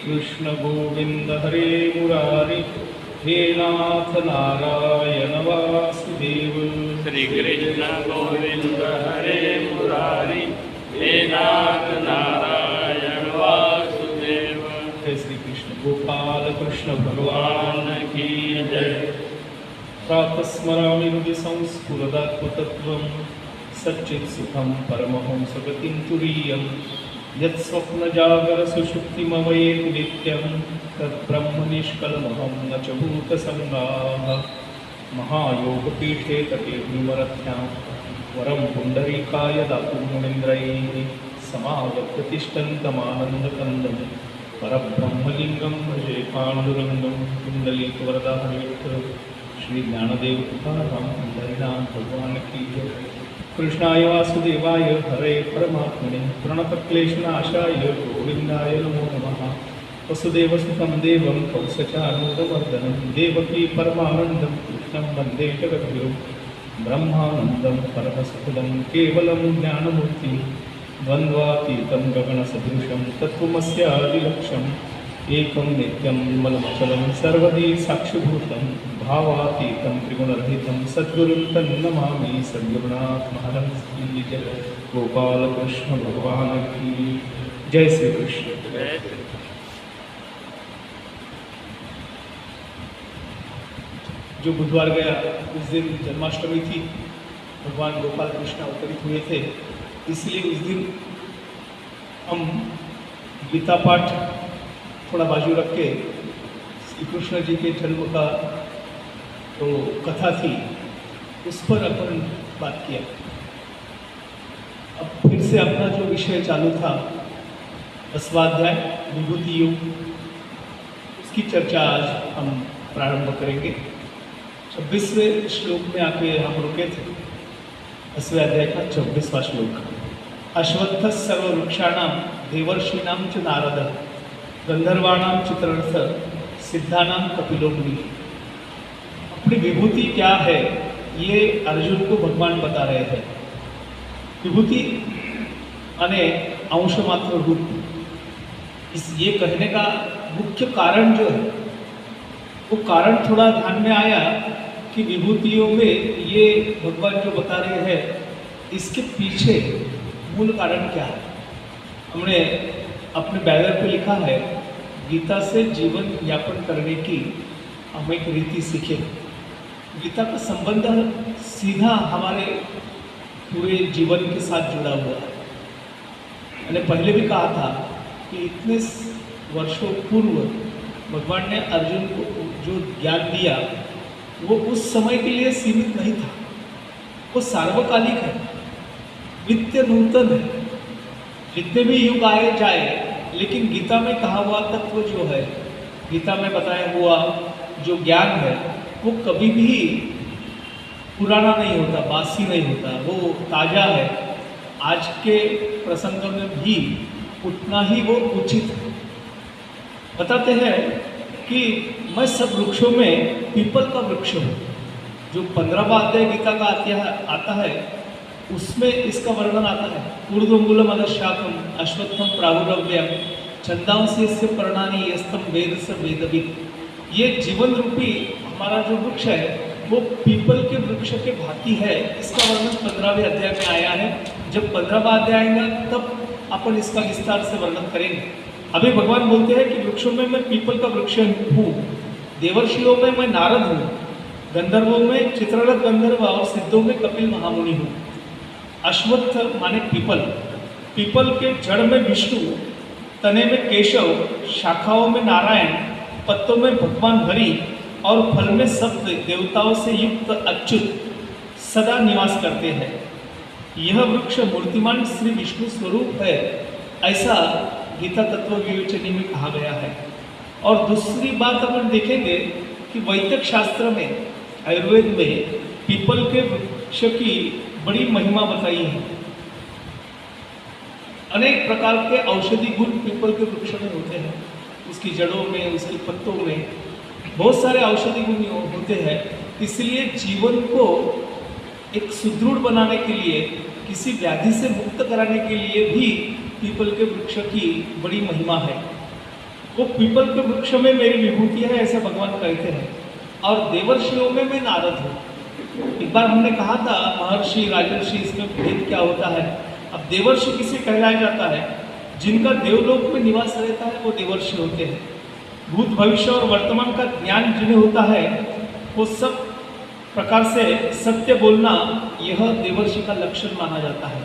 कृष्ण गोविंद हरे मुरारी हे नाथ नारायण वासुदेव। श्री कृष्ण गोविंद हरे मुरारी हे नाथ नारायण वासुदेव। जय श्री कृष्ण गोपाल कृष्ण भगवान की जय। प्रातस्मरामि हृदि संस्फुरदात्मतत्त्वं सच्चित्सुखं परमहंसगतिं तुरीयं यत्स्वप्नजागरसुषुप्तिमवैति नित्यं तद्ब्रह्म निष्कलमहं न च भूतसङ्गाः। महायोगपीठे तटेऽग्निवरथ्यां वरं पुण्डरीकाय दातुं मुनीन्द्रैः समागत्यतिष्ठन्तमानन्दकन्दं परब्रह्मलिङ्गं भजे पाण्डुरङ्गं। कुण्डलीकवरदा हरे विठ्ठल श्री ज्ञानदेव तुकाराम हरिनाम भगवान की जय। कृष्णाय वासुदेवाय हरे परमात्मने प्रणतक्लेशनाशाय गोविंदाय नमो नमः। वसुदेवसुतं देवं कंसचानूरमर्दनं देवकी परमानन्दं कृष्णं वन्दे जगद्गुरुं। ब्रह्मानन्दं परमसुखदं केवलं ज्ञानमूर्तिं द्वन्द्वातीतं गगनसदृशं तत्त्वमस्यादिलक्ष्यम् एकं नित्यं निर्मलमचलं सर्वदी साक्षिभूतं भावातीतं त्रिगुणरहितं सद्गुरुं तन्नमामि। सद्गुरुनाथ महाराज की जय। गोपाल कृष्ण भगवान की जय। श्री कृष्ण। जो बुधवार गया उस दिन जन्माष्टमी थी, भगवान गोपाल कृष्ण अवतरित हुए थे, इसलिए उस दिन हम गीता पाठ थोड़ा बाजू रख के श्री कृष्ण जी के जन्म का तो कथा थी उस पर अपन बात किया। अब फिर से अपना जो विषय चालू था स्वाध्याय विभूति योग, उसकी चर्चा आज हम प्रारंभ करेंगे। 26वें श्लोक में आके हम रुके थे। 8वें अध्याय का 26वां श्लोक। अश्वत्थ सर्ववृक्षाणां देवर्षीणां च नारद गंधर्वाणाम चित्ररथ सिद्धानाम कपिलो मुनि। अपनी विभूति क्या है ये अर्जुन को भगवान बता रहे थे। विभूति माने अंश मात्र रूप। इस ये कहने का मुख्य कारण जो है वो कारण थोड़ा ध्यान में आया कि विभूतियों में ये भगवान जो बता रहे हैं इसके पीछे मूल कारण क्या है। हमने अपने बैनर पे लिखा है गीता से जीवन यापन करने की हम एक रीति सीखे। गीता का संबंध सीधा हमारे पूरे जीवन के साथ जुड़ा हुआ है। मैंने पहले भी कहा था कि इतने वर्षों पूर्व भगवान ने अर्जुन को जो ज्ञान दिया वो उस समय के लिए सीमित नहीं था, वो सार्वकालिक है, नित्य नूतन है। जितने भी युग आए जाए, लेकिन गीता में कहा हुआ तत्व जो है, गीता में बताया हुआ जो ज्ञान है वो कभी भी पुराना नहीं होता, बासी नहीं होता, वो ताज़ा है। आज के प्रसंग में भी उतना ही वो उचित है। बताते हैं कि मैं सब वृक्षों में पीपल का वृक्ष हूँ। जो 15वां अध्याय गीता का आता है उसमें इसका वर्णन आता है। ऊर्ध्वमूलम अधशाखम अश्वत्थम प्राहुरव्यम छंदांसी यस्य पर्णानि यस्तम वेद स वेदविद। ये जीवन रूपी हमारा जो वृक्ष है वो पीपल के वृक्ष के भांति है। इसका वर्णन 15वें अध्याय में आया है। जब 15वां अध्याय आएगा तब अपन इसका विस्तार से वर्णन करेंगे। अभी भगवान बोलते हैं कि वृक्षों में मैं पीपल का वृक्ष हूँ, देवर्षियों में मैं नारद हूँ, गंधर्वों में चित्ररथ गंधर्व और सिद्धों में कपिल महामुनि हूँ। अश्वत्थ माने पीपल, पीपल के जड़ में विष्णु, तने में केशव, शाखाओं में नारायण, पत्तों में भगवान हरि और फल में सब देवताओं से युक्त अच्युत सदा निवास करते हैं। यह वृक्ष मूर्तिमान श्री विष्णु स्वरूप है, ऐसा गीता तत्व विवेचनी में कहा गया है। और दूसरी बात अपन देखेंगे कि वैदिक शास्त्र में, आयुर्वेद में पीपल के वृक्ष की बड़ी महिमा बताई है। अनेक प्रकार के औषधि गुण पीपल के वृक्ष में होते हैं, उसकी जड़ों में, उसके पत्तों में बहुत सारे औषधि गुण होते हैं। इसलिए जीवन को एक सुदृढ़ बनाने के लिए, किसी व्याधि से मुक्त कराने के लिए भी पीपल के वृक्ष की बड़ी महिमा है। वो पीपल के वृक्ष में मेरी विभूति है, ऐसा भगवान कहते हैं, और देवर्षियों में मैं नारद हूँ। एक बार हमने कहा था महर्षि राजर्षि, इसमें भेद क्या होता है। अब देवर्षि किसे कहलाया जाता है? जिनका देवलोक में निवास रहता है वो देवर्षि होते हैं। भूत भविष्य और वर्तमान का ज्ञान जिन्हें होता है वो सब प्रकार से सत्य बोलना, यह देवर्षि का लक्षण माना जाता है।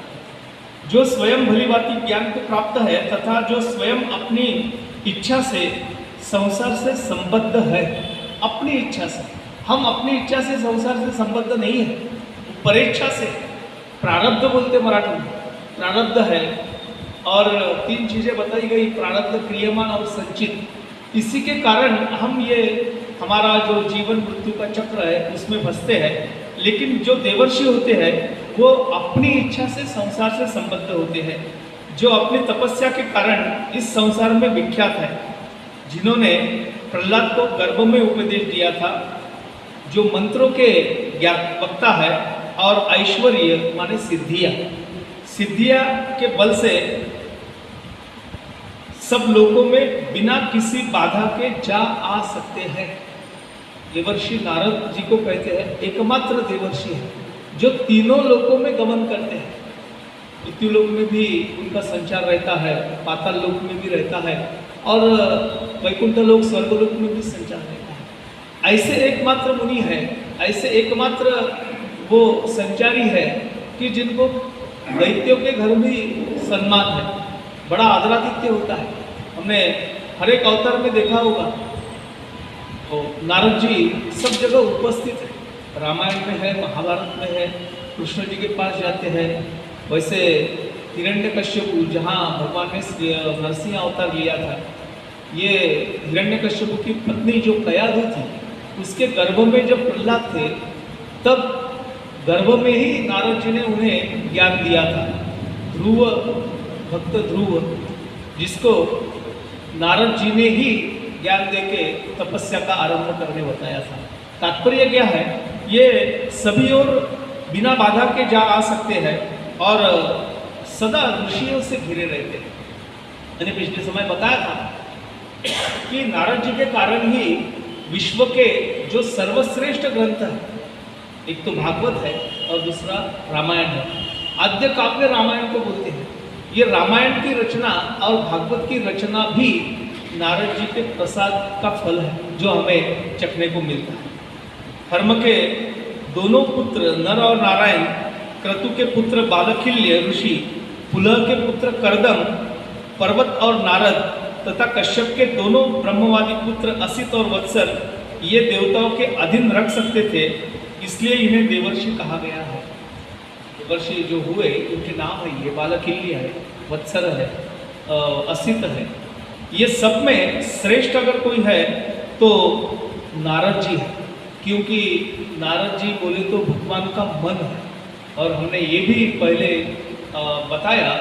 जो स्वयं भलीभांति ज्ञान को प्राप्त है तथा जो स्वयं अपनी इच्छा से संसार से संबद्ध है, अपनी इच्छा से, हम अपनी इच्छा से संसार से संबद्ध नहीं है, परेच्छा से, प्रारब्ध बोलते मराठी में, प्रारब्ध है। और 3 चीज़ें बताई गई, प्रारब्ध, क्रियमान और संचित। इसी के कारण हम ये हमारा जो जीवन मृत्यु का चक्र है उसमें फंसते हैं। लेकिन जो देवर्षि होते हैं वो अपनी इच्छा से संसार से संबद्ध होते हैं, जो अपनी तपस्या के कारण इस संसार में विख्यात है, जिन्होंने प्रहलाद को गर्भ में उपदेश दिया था, जो मंत्रों के वक्ता है, और ऐश्वर्य माने सिद्धियाँ के बल से सब लोगों में बिना किसी बाधा के जा आ सकते हैं। देवर्षि नारद जी को कहते हैं एकमात्र देवर्षि है जो तीनों लोकों में गमन करते हैं। पृथ्वी लोक में भी उनका संचार रहता है, पाताल लोक में भी रहता है, और वैकुंठ लोक स्वर्गलोक में भी संचार रहता है। ऐसे एकमात्र मुनि है, ऐसे एकमात्र वो संचारी है कि जिनको दैत्यों के घर भी सम्मान है, बड़ा आदरातिथ्य होता है। हमने हर एक अवतार में देखा होगा तो नारद जी सब जगह उपस्थित है। रामायण में है, महाभारत में है, कृष्ण जी के पास जाते हैं। वैसे हिरण्यकश्यपु, जहाँ भगवान ने नरसिंह अवतार लिया था, ये हिरण्यकश्यपु की पत्नी जो कयाधु थी, उसके गर्भ में जब प्रहलाद थे तब गर्भ में ही नारद जी ने उन्हें ज्ञान दिया था। ध्रुव, भक्त ध्रुव, जिसको नारद जी ने ही ज्ञान देके तपस्या का आरंभ करने बताया था। तात्पर्य क्या है? ये सभी और बिना बाधा के जा आ सकते हैं और सदा ऋषियों से घिरे रहते हैं। मैंने पिछले समय बताया था कि नारद जी के कारण ही विश्व के जो सर्वश्रेष्ठ ग्रंथ है, एक तो भागवत है और दूसरा रामायण है। आद्य काव्य रामायण को बोलते हैं। ये रामायण की रचना और भागवत की रचना भी नारद जी के प्रसाद का फल है, जो हमें चखने को मिलता है। धर्म के दोनों पुत्र नर और नारायण, क्रतु के पुत्र बालखिल्य ऋषि, पुलह के पुत्र कर्दम, पर्वत और नारद तथा कश्यप के दोनों ब्रह्मवादी पुत्र असित और वत्सर, ये देवताओं के अधीन रख सकते थे, इसलिए इन्हें देवर्षि कहा गया है। देवर्षि जो हुए उनके नाम है, ये बालखिल्य है, वत्सर है, असित है। ये सब में श्रेष्ठ अगर कोई है तो नारद जी है, क्योंकि नारद जी बोले तो भगवान का मन है। और हमने ये भी पहले बताया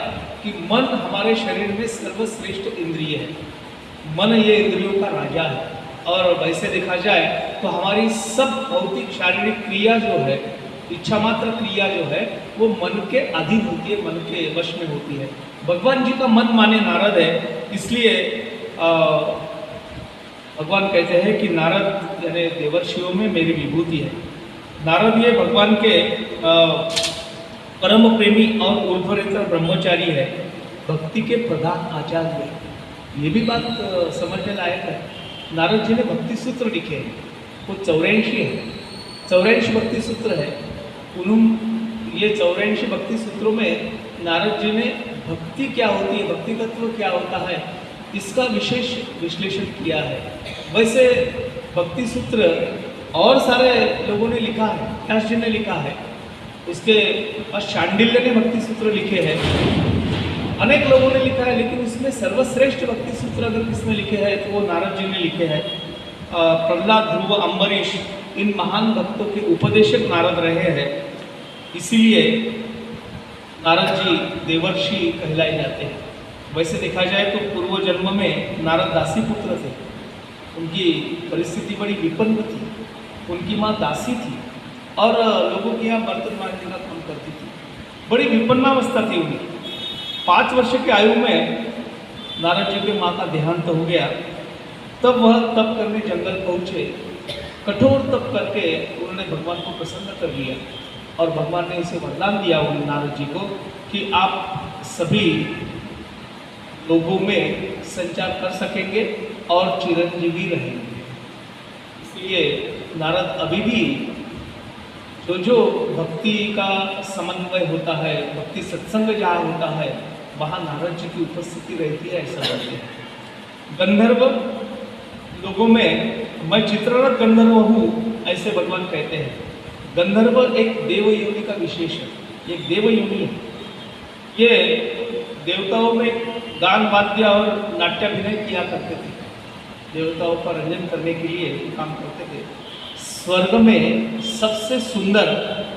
कि मन हमारे शरीर में सर्वश्रेष्ठ इंद्रिय है। मन ये इंद्रियों का राजा है, और वैसे देखा जाए तो हमारी सब भौतिक शारीरिक क्रिया जो है, इच्छा मात्र क्रिया जो है, वो मन के अधीन होती है, मन के वश में होती है। भगवान जी का मन माने नारद है, इसलिए भगवान कहते हैं कि नारद यानी देवर्षियों में मेरी विभूति है। नारद ये भगवान के परम प्रेमी और ऊर्ध्वरेतर ब्रह्मचारी है, भक्ति के प्रधान आचार्य है। ये भी बात समझने लायक है। नारद जी ने भक्ति सूत्र लिखे हैं, वो 84 है, 84 भक्ति सूत्र है। ये 84 भक्ति सूत्रों में नारद जी ने भक्ति क्या होती है, भक्ति तत्व क्या होता है, इसका विशेष विश्लेषण किया है। वैसे भक्ति सूत्र और सारे लोगों ने लिखा है, व्यास जी ने लिखा है, उसके बाद शांडिल्य ने भक्ति सूत्र लिखे हैं, अनेक लोगों ने लिखा है, लेकिन उसमें सर्वश्रेष्ठ भक्ति सूत्र अगर किसने लिखे हैं तो वो नारद जी ने लिखे हैं। प्रहलाद, ध्रुव, अम्बरीश, इन महान भक्तों के उपदेशक नारद रहे हैं, इसीलिए नारद जी देवर्षि कहलाए जाते हैं। वैसे देखा जाए तो पूर्व जन्म में नारद दासी पुत्र थे, उनकी परिस्थिति बड़ी विपन्न थी, उनकी माँ दासी थी और लोगों के यहाँ बर्तन मांजने का काम करती थी। बड़ी विपन्नावस्था थी उनकी। 5 वर्ष की आयु में नारद जी की माँ का देहांत हो गया तब वह तप करने जंगल पहुँचे। कठोर तप करके उन्होंने भगवान को प्रसन्न कर लिया और भगवान ने उसे वरदान दिया उन नारद जी को कि आप सभी लोगों में संचार कर सकेंगे और चिरंजीवी रहेंगे। इसलिए नारद अभी भी जो भक्ति का समन्वय होता है, भक्ति सत्संग जहाँ होता है, वहाँ नारद जी की उपस्थिति रहती है, ऐसा बोलते हैं। गंधर्व लोगों में मैं चित्ररथ गंधर्व हूँ, ऐसे भगवान कहते हैं। गंधर्व एक देव योनि का विशेष है, एक देव योनि है। ये देवताओं में गान वाद्य और नाट्याभिनय किया करते थे, देवताओं का रंजन करने के लिए काम करते थे। स्वर्ग में सबसे सुंदर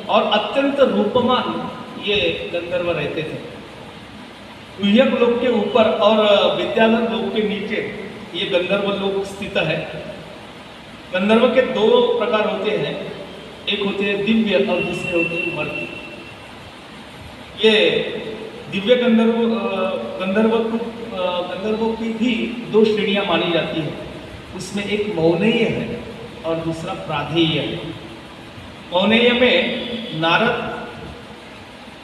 और अत्यंत रूपमान ये गंधर्व रहते थे। गुह्यक लोक के ऊपर और विद्याधर लोक के नीचे ये गंधर्व लोक स्थित है। गंधर्व के दो प्रकार होते हैं, एक होते हैं दिव्य और दूसरे होते हैं मर्त्य। ये दिव्य गंधर्वों की भी दो श्रेणियां मानी जाती है। उसमें एक मौनेय है और दूसरा प्राधेय है। मौनेय में नारद,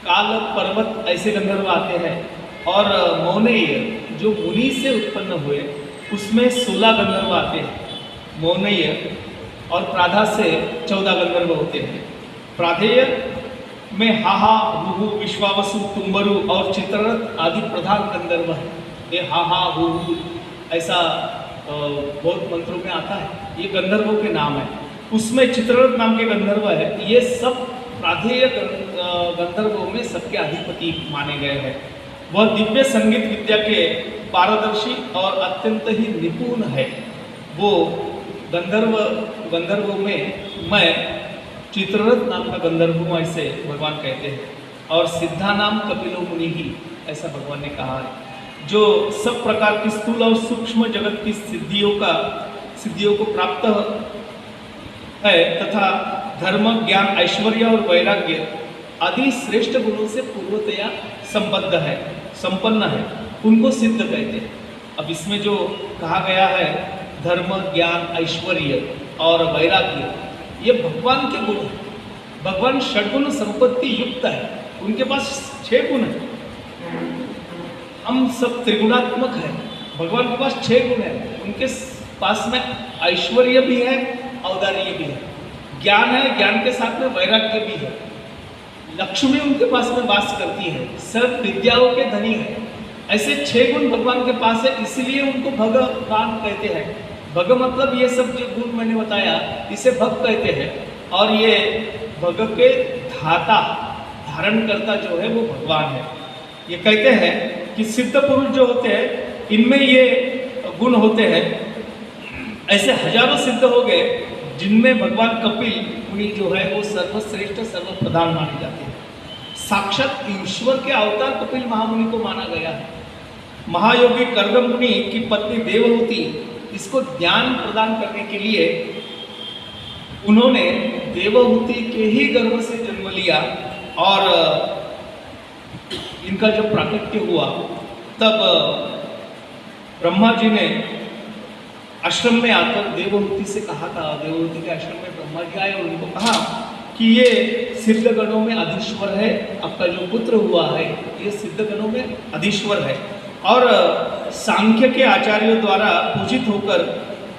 काल, पर्वत ऐसे गंधर्व आते हैं और मौनेय जो मुनि से उत्पन्न हुए उसमें 16 गंधर्व आते हैं। मौनेय और प्राधा से 14 गंधर्व होते हैं। प्राधेय में हाहा, हुहु, विश्वावसु, तुम्बरु और चित्ररथ आदि प्रधान गंधर्व है। ये हाहा, हुहु ऐसा बहुत मंत्रों में आता है, ये गंधर्वों के नाम है। उसमें चित्ररथ नाम के गंधर्व है। ये सब प्राधेय गंधर्वों में सबके अधिपति माने गए हैं। वह दिव्य संगीत विद्या के पारदर्शी और अत्यंत ही निपुण है। वो गंधर्वों में मैं चित्ररथ नाम का गंधर्व हूँ, ऐसे भगवान कहते हैं। और सिद्धा नाम कपिलो मुनि ही, ऐसा भगवान ने कहा है। जो सब प्रकार की स्थूल और सूक्ष्म जगत की सिद्धियों को प्राप्त है तथा धर्म, ज्ञान, ऐश्वर्य और वैराग्य आदि श्रेष्ठ गुणों से पूर्वतया संपन्न है, उनको सिद्ध कहते हैं। अब इसमें जो कहा गया है धर्म, ज्ञान, ऐश्वर्य और वैराग्य, ये भगवान के गुण हैं। भगवान षड्गुण संपत्ति युक्त है, उनके पास 6 गुण है। हम सब त्रिगुणात्मक है, भगवान के पास 6 गुण है। उनके पास में ऐश्वर्य भी है, औदार्य भी है, ज्ञान है, ज्ञान के साथ में वैराग्य भी है, लक्ष्मी उनके पास में वास करती है, सर्व विद्याओं के धनी है। ऐसे 6 गुण भगवान के पास है, इसलिए उनको भगवान कहते हैं। भग मतलब ये सब जो गुण मैंने बताया, इसे भग कहते हैं। और ये भग के धाता, धारण करता जो है वो भगवान है। ये कहते हैं कि सिद्ध पुरुष जो होते हैं इनमें ये गुण होते हैं। ऐसे हजारों सिद्ध हो गए जिनमें भगवान कपिल मुनि जो है वो सर्वश्रेष्ठ, सर्वप्रधान माने जाते हैं। साक्षात ईश्वर के अवतार कपिल महामुनि को माना गया है। महायोगी कर्दम मुनि की पत्नी देवहूति, इसको ज्ञान प्रदान करने के लिए उन्होंने देवहूति के ही गर्भ से जन्म लिया। और इनका जब प्राकट्य हुआ तब ब्रह्मा जी ने आश्रम में आकर देवहूति से कहा था। देवहूति के आश्रम में ब्रह्मा जी आए और उनको कहा कि ये सिद्ध गणों में अधीश्वर है, आपका जो पुत्र हुआ है ये सिद्ध गणों में अधीश्वर है और सांख्य के आचार्यों द्वारा पूजित होकर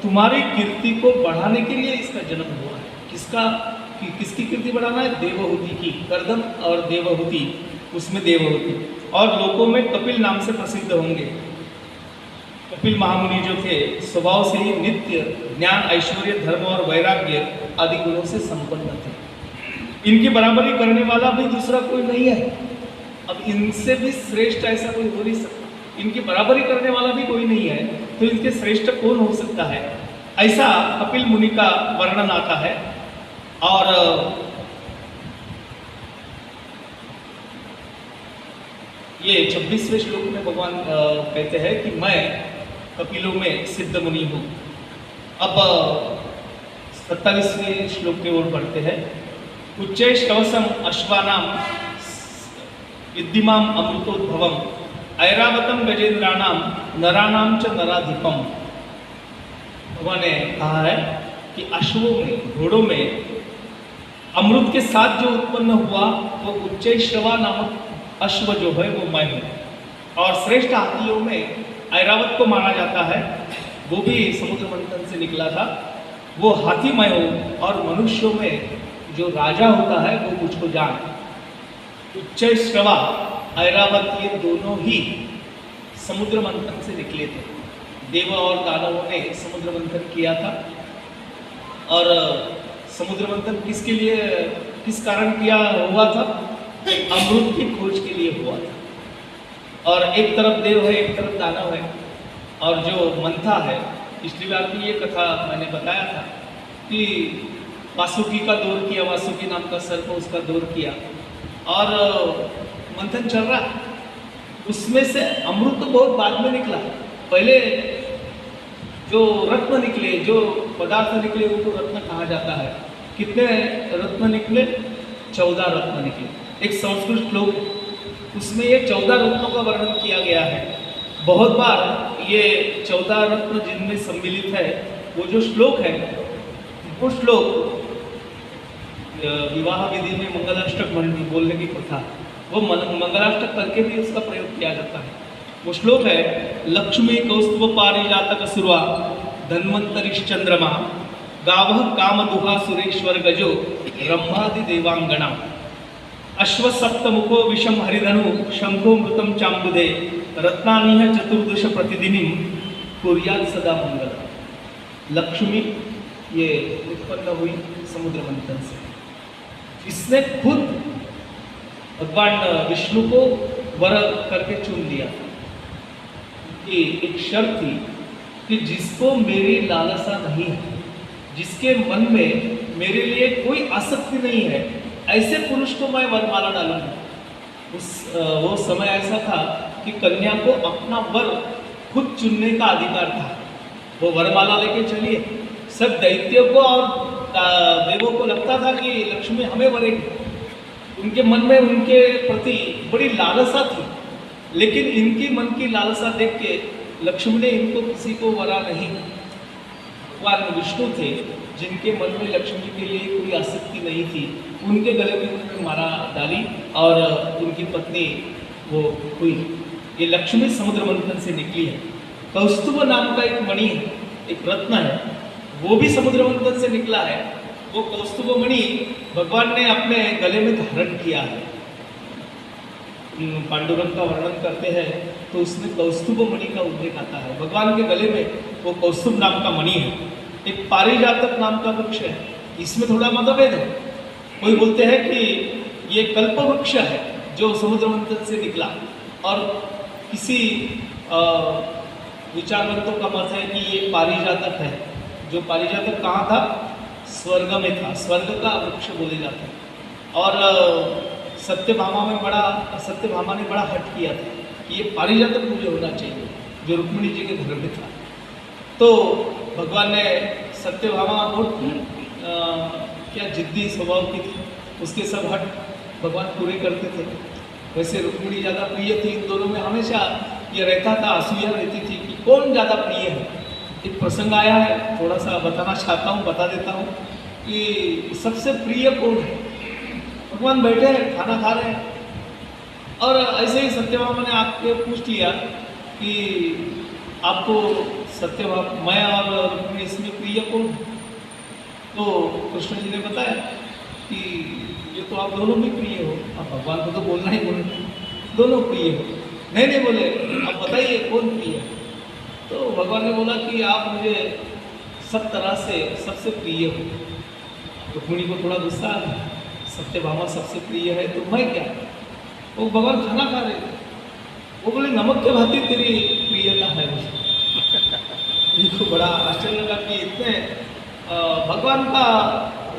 तुम्हारी कीर्ति को बढ़ाने के लिए इसका जन्म हुआ है। किसकी कीर्ति बढ़ाना है? देवहूति की। कर्दम और देवहूति, उसमें देवहूति। और लोकों में कपिल नाम से प्रसिद्ध होंगे। कपिल महामुनि जो थे स्वभाव से ही नित्य ज्ञान, ऐश्वर्य, धर्म और वैराग्य आदि गुणों से संपन्न थे। इनकी बराबरी करने वाला भी दूसरा कोई नहीं है। अब इनसे भी श्रेष्ठ ऐसा कोई हो नहीं सकता। इनकी बराबरी करने वाला भी कोई नहीं है, तो इनके श्रेष्ठ कौन हो सकता है? ऐसा कपिल मुनि का वर्णन आता है। और ये 26वें श्लोक में भगवान कहते हैं कि मैं कपिलों में सिद्ध मुनि हूँ। अब 27वें श्लोक की ओर बढ़ते हैं। उच्चै श्रवसम अश्वानाम विद्धिमाम अमृतोद्भवम ऐरावतम गजेंद्राणाम नराणाम च नराधिपम। भगवान ने कहा है कि अश्वों में, घोड़ों में अमृत के साथ जो उत्पन्न हुआ वो उच्चैश्रवा नामक अश्व जो है वो मैं हूँ। और श्रेष्ठ हाथियों में ऐरावत को माना जाता है, वो भी समुद्र मंथन से निकला था, वो हाथी मैं हूँ। और मनुष्यों में जो राजा होता है वो मुझको जान। उच्चैश्रवा, ऐरावत, ये दोनों ही समुद्र मंथन से निकले थे। देव और दानवों ने समुद्र मंथन किया था। और समुद्र मंथन किसके लिए, किस कारण किया हुआ था? अमृत की खोज के लिए हुआ था। और एक तरफ देव है, एक तरफ दानव है। और जो मंथा है, पिछली बार भी ये कथा मैंने बताया था कि वासुकी का दौर किया, वासुकी नाम का सर्प उसका दौर किया और मंथन चल रहा। उसमें से अमृत तो बहुत बाद में निकला। पहले जो रत्न निकले, जो पदार्थ निकले, उनको रत्न कहा जाता है। कितने रत्न निकले? 14 रत्न निकले। एक संस्कृत श्लोक, उसमें ये 14 रत्नों का वर्णन किया गया है। बहुत बार ये 14 रत्न जिनमें सम्मिलित है, वो जो श्लोक है, वो श्लोक विवाह विधि में मंगलाष्टक बोलने की प्रथा, वो मंगलाष्टक करके भी उसका प्रयोग किया जाता है। वो श्लोक है, लक्ष्मी कौस्तुभ पारिजातक सुरवा धन्वंतरिश्चंद्रमा गावः कामदुहा सुरेश्वर गजो ब्रह्मादि देवांगना अश्वसप्तमुखो विषम हरिधनु शंखो मृतम चांबुदे रत्नानिह चतुर्दश प्रतिदिनीं कुर्यात् सदा मंगल। लक्ष्मी ये उत्पन्न हुई समुद्र मंथन से। इसने खुद भगवान विष्णु को वर करके चुन लिया कि एक शर्त थी कि जिसको मेरी लालसा नहीं है, जिसके मन में मेरे लिए कोई आसक्ति नहीं है, ऐसे पुरुष को मैं वरमाला डालूंगा। वो समय ऐसा था कि कन्या को अपना वर खुद चुनने का अधिकार था। वो वरमाला लेके चलिए, सब दैत्यों को और देवों को लगता था कि लक्ष्मी हमें वरेगी। उनके मन में उनके प्रति बड़ी लालसा थी, लेकिन इनकी मन की लालसा देख के लक्ष्मी ने इनको किसी को वरा नहीं। भगवान विष्णु थे जिनके मन में लक्ष्मी के लिए कोई आसक्ति नहीं थी, उनके गले में उन्होंने माला डाली और उनकी पत्नी वो हुई। ये लक्ष्मी समुद्र मंथन से निकली है। कौस्तुभ नाम का एक मणि है, एक रत्न है, वो भी समुद्र मंथन से निकला है। वो कौस्तुभ मणि भगवान ने अपने गले में धारण किया है। पांडुरंग का वर्णन करते हैं तो उसमें कौस्तुभ मणि का उल्लेख आता है। भगवान के गले में वो कौस्तुभ नाम का मणि है। एक पारिजातक नाम का वृक्ष है, इसमें थोड़ा मतभेद है। कोई बोलते हैं कि ये कल्प वृक्ष है जो समुद्र मंथन से निकला, और किसी विचारवंतों का मत है कि ये पारिजातक है। जो पारिजातक कहाँ था? स्वर्ग में था। स्वर्ग का वृक्ष बोले जाते हैं। और सत्यभामा ने बड़ा हट किया था कि ये पारिजातक मुझे होना चाहिए, जो रुक्मिणी जी के घर में था। तो भगवान ने सत्यभामा बहुत क्या जिद्दी स्वभाव की थी, उसके सब हट भगवान पूरे करते थे। वैसे रुक्मिणी ज़्यादा प्रिय थी। इन दोनों में हमेशा ये रहता था, असूया रहती थी कि कौन ज़्यादा प्रिय है। एक प्रसंग आया है, थोड़ा सा बताना चाहता हूँ, बता देता हूँ कि सबसे प्रिय कौन है। भगवान बैठे हैं, खाना खा रहे हैं, और ऐसे ही सत्यभामा ने आपके पूछ लिया कि आपको सत्यभामा, मैं और रुक्मिणी इसमें प्रिय कौन? तो कृष्ण जी ने बताया कि ये तो आप दोनों भी प्रिय हो। अब भगवान को तो बोलना ही बोलना, दोनों प्रिय हो। नहीं बोले, अब बताइए कौन प्रिय है? तो भगवान ने बोला कि आप मुझे सब तरह से सबसे प्रिय हो। रुक्मिणी को थोड़ा गुस्सा आ गया, सत्यभामा सबसे प्रिय है तो मैं क्या? वो भगवान खाना खा रहे थे, वो बोले नमक के भांति तेरी प्रियता है मुझे। इनको बड़ा आश्चर्य लगा कि इतने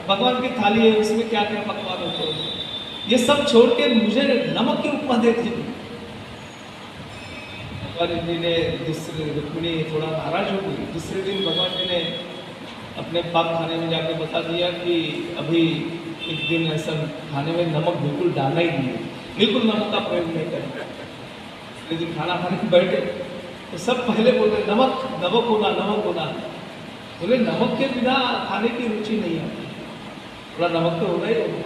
भगवान की थाली है, उसमें क्या क्या पकवान होते हैं, ये सब छोड़ के मुझे नमक की उपमा दे दी। भगवान जी ने रुक्मिणी थोड़ा नाराज हो गई। दूसरे दिन भगवान जी ने अपने पाक खाने में जाके बता दिया कि अभी एक दिन ऐसा खाने में नमक बिल्कुल डालना ही नहीं, बिल्कुल नमक का प्रयोग नहीं करें। अगले दिन खाना खाने बैठे तो सब पहले बोल रहे नमक होना। बोले नमक के बिना खाने की रुचि नहीं आती, थोड़ा नमक तो होगा ही होगा।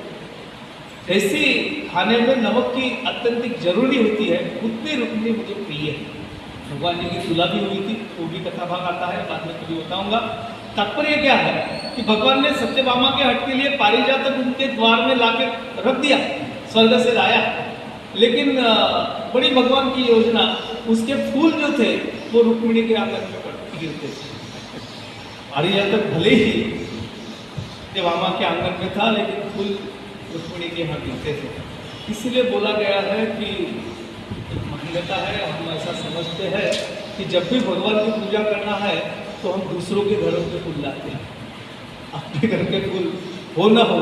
जैसी खाने में नमक की अत्यंतिक जरूरी होती है, उतनी रुक्मिणी मुझे प्रिय है। भगवान जी की तुला भी हुई थी, वो भी कथा भाग आता है, बाद में कभी बताऊंगा। तात्पर्य क्या है कि भगवान ने सत्यभामा के हट के लिए पारिजातक उनके द्वार में लाके रख दिया, स्वर्ग से लाया, लेकिन बड़ी भगवान की योजना, उसके फूल जो थे वो रुक्मिणी के आंगन में गिरते थे। पारिजातक भले ही सत्यभामा के आंगन में था, लेकिन फूल रुक्मिणी के यहाँ गिरते थे। इसीलिए बोला गया है कि मान्यता है, हम ऐसा समझते हैं कि जब भी भगवान की पूजा करना है तो हम दूसरों के घरों पे फूल लाते हैं। अपने घर के फूल हो ना हो,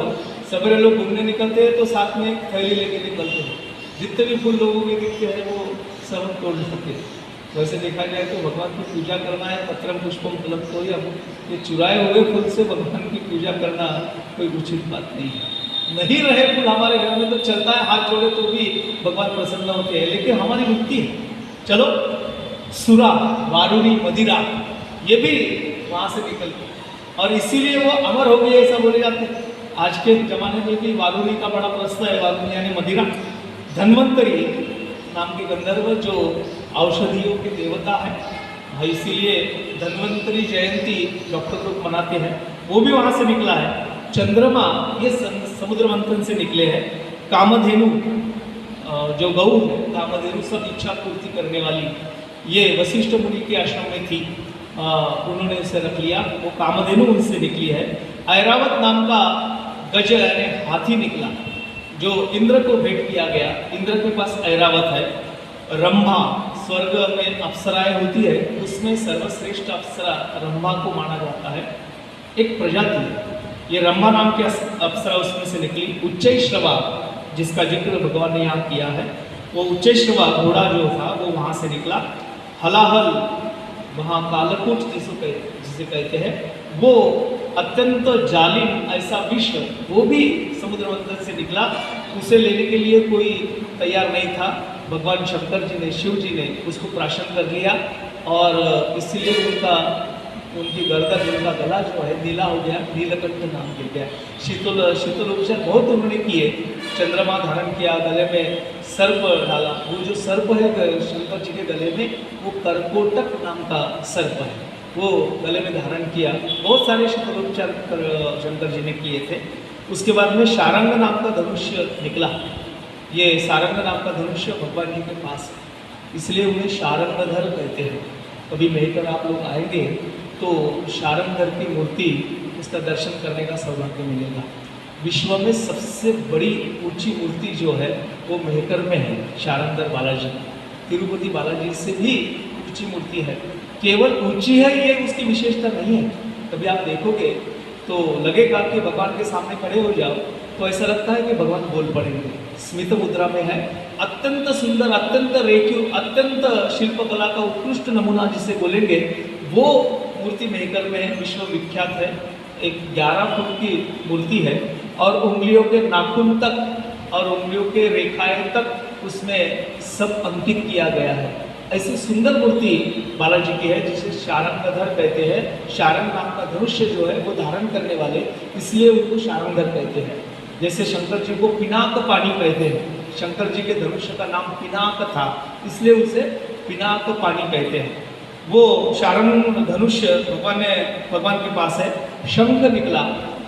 सवेरे लोग घूमने निकलते हैं तो साथ में एक थैली लेके निकलते हैं, जितने भी फूल लोगों के दिखते हैं वो सब हम तोड़ सकते हैं। वैसे देखा जाए तो भगवान की पूजा करना है, पत्रम पुष्पम फलम तोयम, ये चुराए हुए फूल से भगवान की पूजा करना कोई उचित बात नहीं है। नहीं रहे फूल हमारे घर में तो चलता है, हाथ जोड़े तो भी भगवान प्रसन्न होते हैं, लेकिन हमारी वृत्ति है। चलो सुरा, वारुणी, मदिरा, ये भी वहाँ से निकलते और इसीलिए वो अमर हो गए ऐसा बोले जाते हैं। आज के जमाने में भी वारुणी का बड़ा प्रश्न है, वारुणी यानी मदिरा। धन्वंतरी नाम के गंधर्व जो औषधियों के देवता है, इसीलिए धन्वंतरी जयंती डॉक्टर लोग मनाते हैं, वो भी वहाँ से निकला है। चंद्रमा ये समुद्र मंथन से निकले हैं। कामधेनु जो गौ है, कामधेनु सब इच्छा पूर्ति करने वाली, ये वशिष्ठ मुनि के आश्रम में थी, उन्होंने इसे रख लिया, वो कामधेनु उनसे निकली है। ऐरावत नाम का गज यानी हाथी निकला, जो इंद्र को भेंट किया गया। इंद्र के पास ऐरावत है। रंभा, स्वर्ग में अप्सराएं होती है, उसमें सर्वश्रेष्ठ अप्सरा रंभा को माना जाता है, एक प्रजाति। ये रंभा नाम के अप्सरा उसमें से निकली। उच्चैश्रवा जिसका जिक्र भगवान ने यहाँ किया है, वो उच्चैश्रवा घोड़ा जो था वो वहाँ से निकला। हलाहल, वहाँ कालकूट जिसे कहते हैं, वो अत्यंत जालिम ऐसा विष, वो भी समुद्र मंथन से निकला। उसे लेने के लिए कोई तैयार नहीं था, भगवान शंकर जी ने, शिव जी ने उसको प्राशन कर लिया और इसलिए उनकी गर्दन, उनका गला जो है नीला हो गया, नीलकंठ नाम गिर गया। शीतल उपचार बहुत उन्होंने किए। चंद्रमा धारण किया, गले में सर्प डाला, वो जो सर्प है शंकर जी के गले में, वो कर्कोटक नाम का सर्प है, वो गले में धारण किया। बहुत सारे शीतलोपचार शंकर जी ने किए थे। उसके बाद में शारंग नाम का धनुष्य निकला। ये सारंग नाम का धनुष्य भगवान जी के पास है, इसलिए उन्हें शारंगधर कहते हैं। कभी मेहकर आप लोग आएंगे तो शारंगधर की मूर्ति, उसका दर्शन करने का सौभाग्य मिलेगा। विश्व में सबसे बड़ी ऊंची मूर्ति जो है वो मेहकर में है, शारंगधर बालाजी। तिरुपति बालाजी से भी ऊंची मूर्ति है। केवल ऊंची है ये उसकी विशेषता नहीं है। कभी आप देखोगे तो लगेगा कि भगवान के सामने खड़े हो जाओ तो ऐसा लगता है कि भगवान बोल पड़ेंगे। स्मित मुद्रा में है, अत्यंत सुंदर, अत्यंत रेखीय, अत्यंत शिल्पकला का उत्कृष्ट नमूना जिसे बोलेंगे, वो मूर्ति मेहकर में है, विश्व विख्यात है। एक 11 फुट की मूर्ति है और उंगलियों के नाखून तक और उंगलियों के रेखाएं तक उसमें सब अंकित किया गया है। ऐसी सुंदर मूर्ति बालाजी की है जिसे शारंगधर कहते हैं। शारंग नाम का धनुष्य जो है वो धारण करने वाले, इसलिए उनको शारंगधर कहते हैं। जैसे शंकर जी को पिनाक पानी कहते हैं, शंकर जी के धनुष्य का नाम पिनाक था, इसलिए उसे पिनाक पानी कहते हैं। वो शारंग धनुष्य भगवान के पास है। शंख निकला,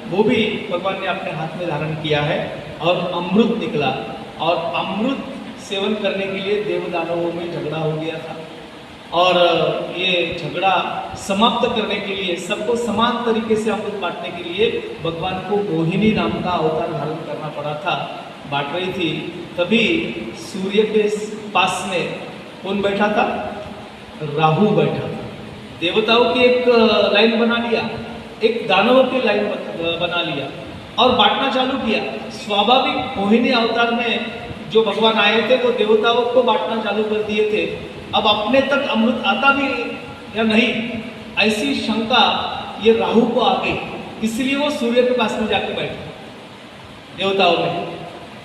वो भी भगवान ने अपने हाथ में धारण किया है। और अमृत निकला, और अमृत सेवन करने के लिए देवदानवों में झगड़ा हो गया था, और ये झगड़ा समाप्त करने के लिए, सबको समान तरीके से अमृत बांटने के लिए भगवान को मोहिनी नाम का अवतार धारण करना पड़ा था। बांट रही थी, तभी सूर्य के पास में कौन बैठा था? राहु बैठा था। देवताओं की एक लाइन बना लिया, एक दानवों की लाइन बना लिया और बांटना चालू किया। स्वाभाविक मोहिनी अवतार में जो भगवान आए थे वो देवताओं को बांटना चालू कर दिए थे। अब अपने तक अमृत आता भी या नहीं, ऐसी शंका ये राहु को आ गई, इसलिए वो सूर्य के पास में जाके बैठा। देवताओं में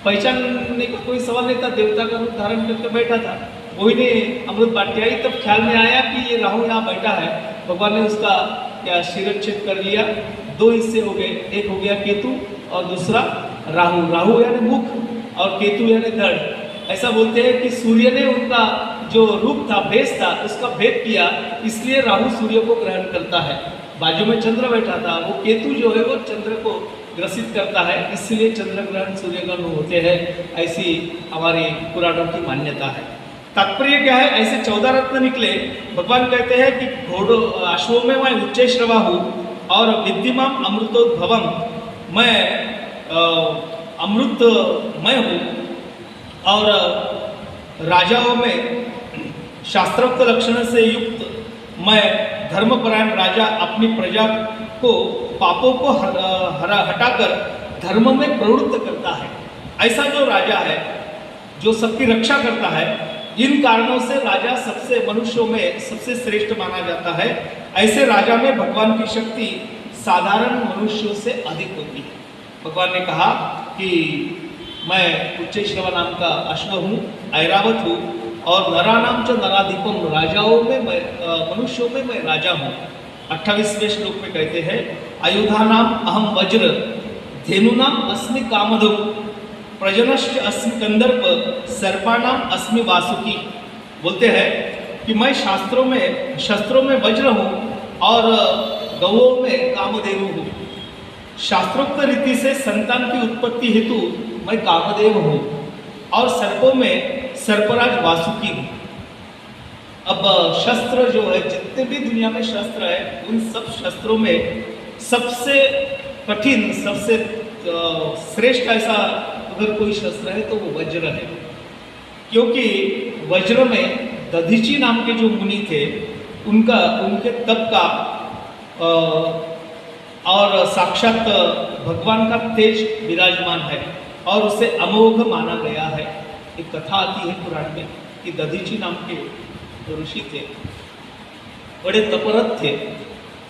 पहचानने का कोई सवाल नहीं था, देवता का रूप धारण करके बैठा था। वही ने अमृत बांट आई, तब ख्याल में आया कि ये राहु यहाँ बैठा है। भगवान ने उसका क्या शिरच्छेद कर लिया। दो हिस्से हो गए, एक हो गया केतु और दूसरा राहु। राहु यानी मुख और केतु यानी धड़। ऐसा बोलते हैं कि सूर्य ने उनका जो रूप था, भेष था, उसका भेद किया, इसलिए राहु सूर्य को ग्रहण करता है। बाजू में चंद्र बैठा था, वो केतु जो है वो चंद्र को ग्रसित करता है, इसलिए चंद्र ग्रहण सूर्य ग्रहण होते हैं। ऐसी हमारी पुराणों की मान्यता है। तात्पर्य क्या है, ऐसे 14 रत्न निकले। भगवान कहते हैं कि घोड़ों अश्वों में मैं उच्च श्रवा हूँ और विद्यमान अमृतोद्भवम, मैं अमृतमय हूँ। और राजाओं में शास्त्रोक्त लक्षण से युक्त मैं धर्मपरायण राजा अपनी प्रजा को पापों को हटाकर धर्म में प्रवृत्त करता है। ऐसा जो राजा है जो सबकी रक्षा करता है, इन कारणों से राजा सबसे मनुष्यों में सबसे श्रेष्ठ माना जाता है। ऐसे राजा में भगवान की शक्ति साधारण मनुष्यों से अधिक होती है। भगवान ने कहा कि मैं उच्चैश्रवा नाम का अश्व हूँ, ऐरावत हूँ और नरानाम च नराधिपम, राजाओं में मैं मनुष्यों में मैं राजा हूँ। 28वें श्लोक में कहते हैं आयुधानाम अहम वज्र, धेनुनाम अस्मि कामधु, प्रजनश्च अस्मि कंदर्प, सर्पानाम अस्मि वासुकी। बोलते हैं कि मैं शस्त्रों में वज्र हूँ और गौओं में कामधेनु हूँ। शास्त्रोक्त रीति से संतान की उत्पत्ति हेतु मैं कामदेव हूँ और सर्पों में सर्पराज वासुकी हूँ। अब शस्त्र जो है, जितने भी दुनिया में शस्त्र है, उन सब शस्त्रों में सबसे कठिन, सबसे श्रेष्ठ ऐसा अगर कोई शस्त्र है तो वो वज्र है। क्योंकि वज्र में दधीची नाम के जो मुनि थे, उनके तप का और साक्षात भगवान का तेज विराजमान है और उसे अमोघ माना गया है। एक कथा आती है पुराण में कि दधीची नाम के ऋषि थे, बड़े तपरत थे।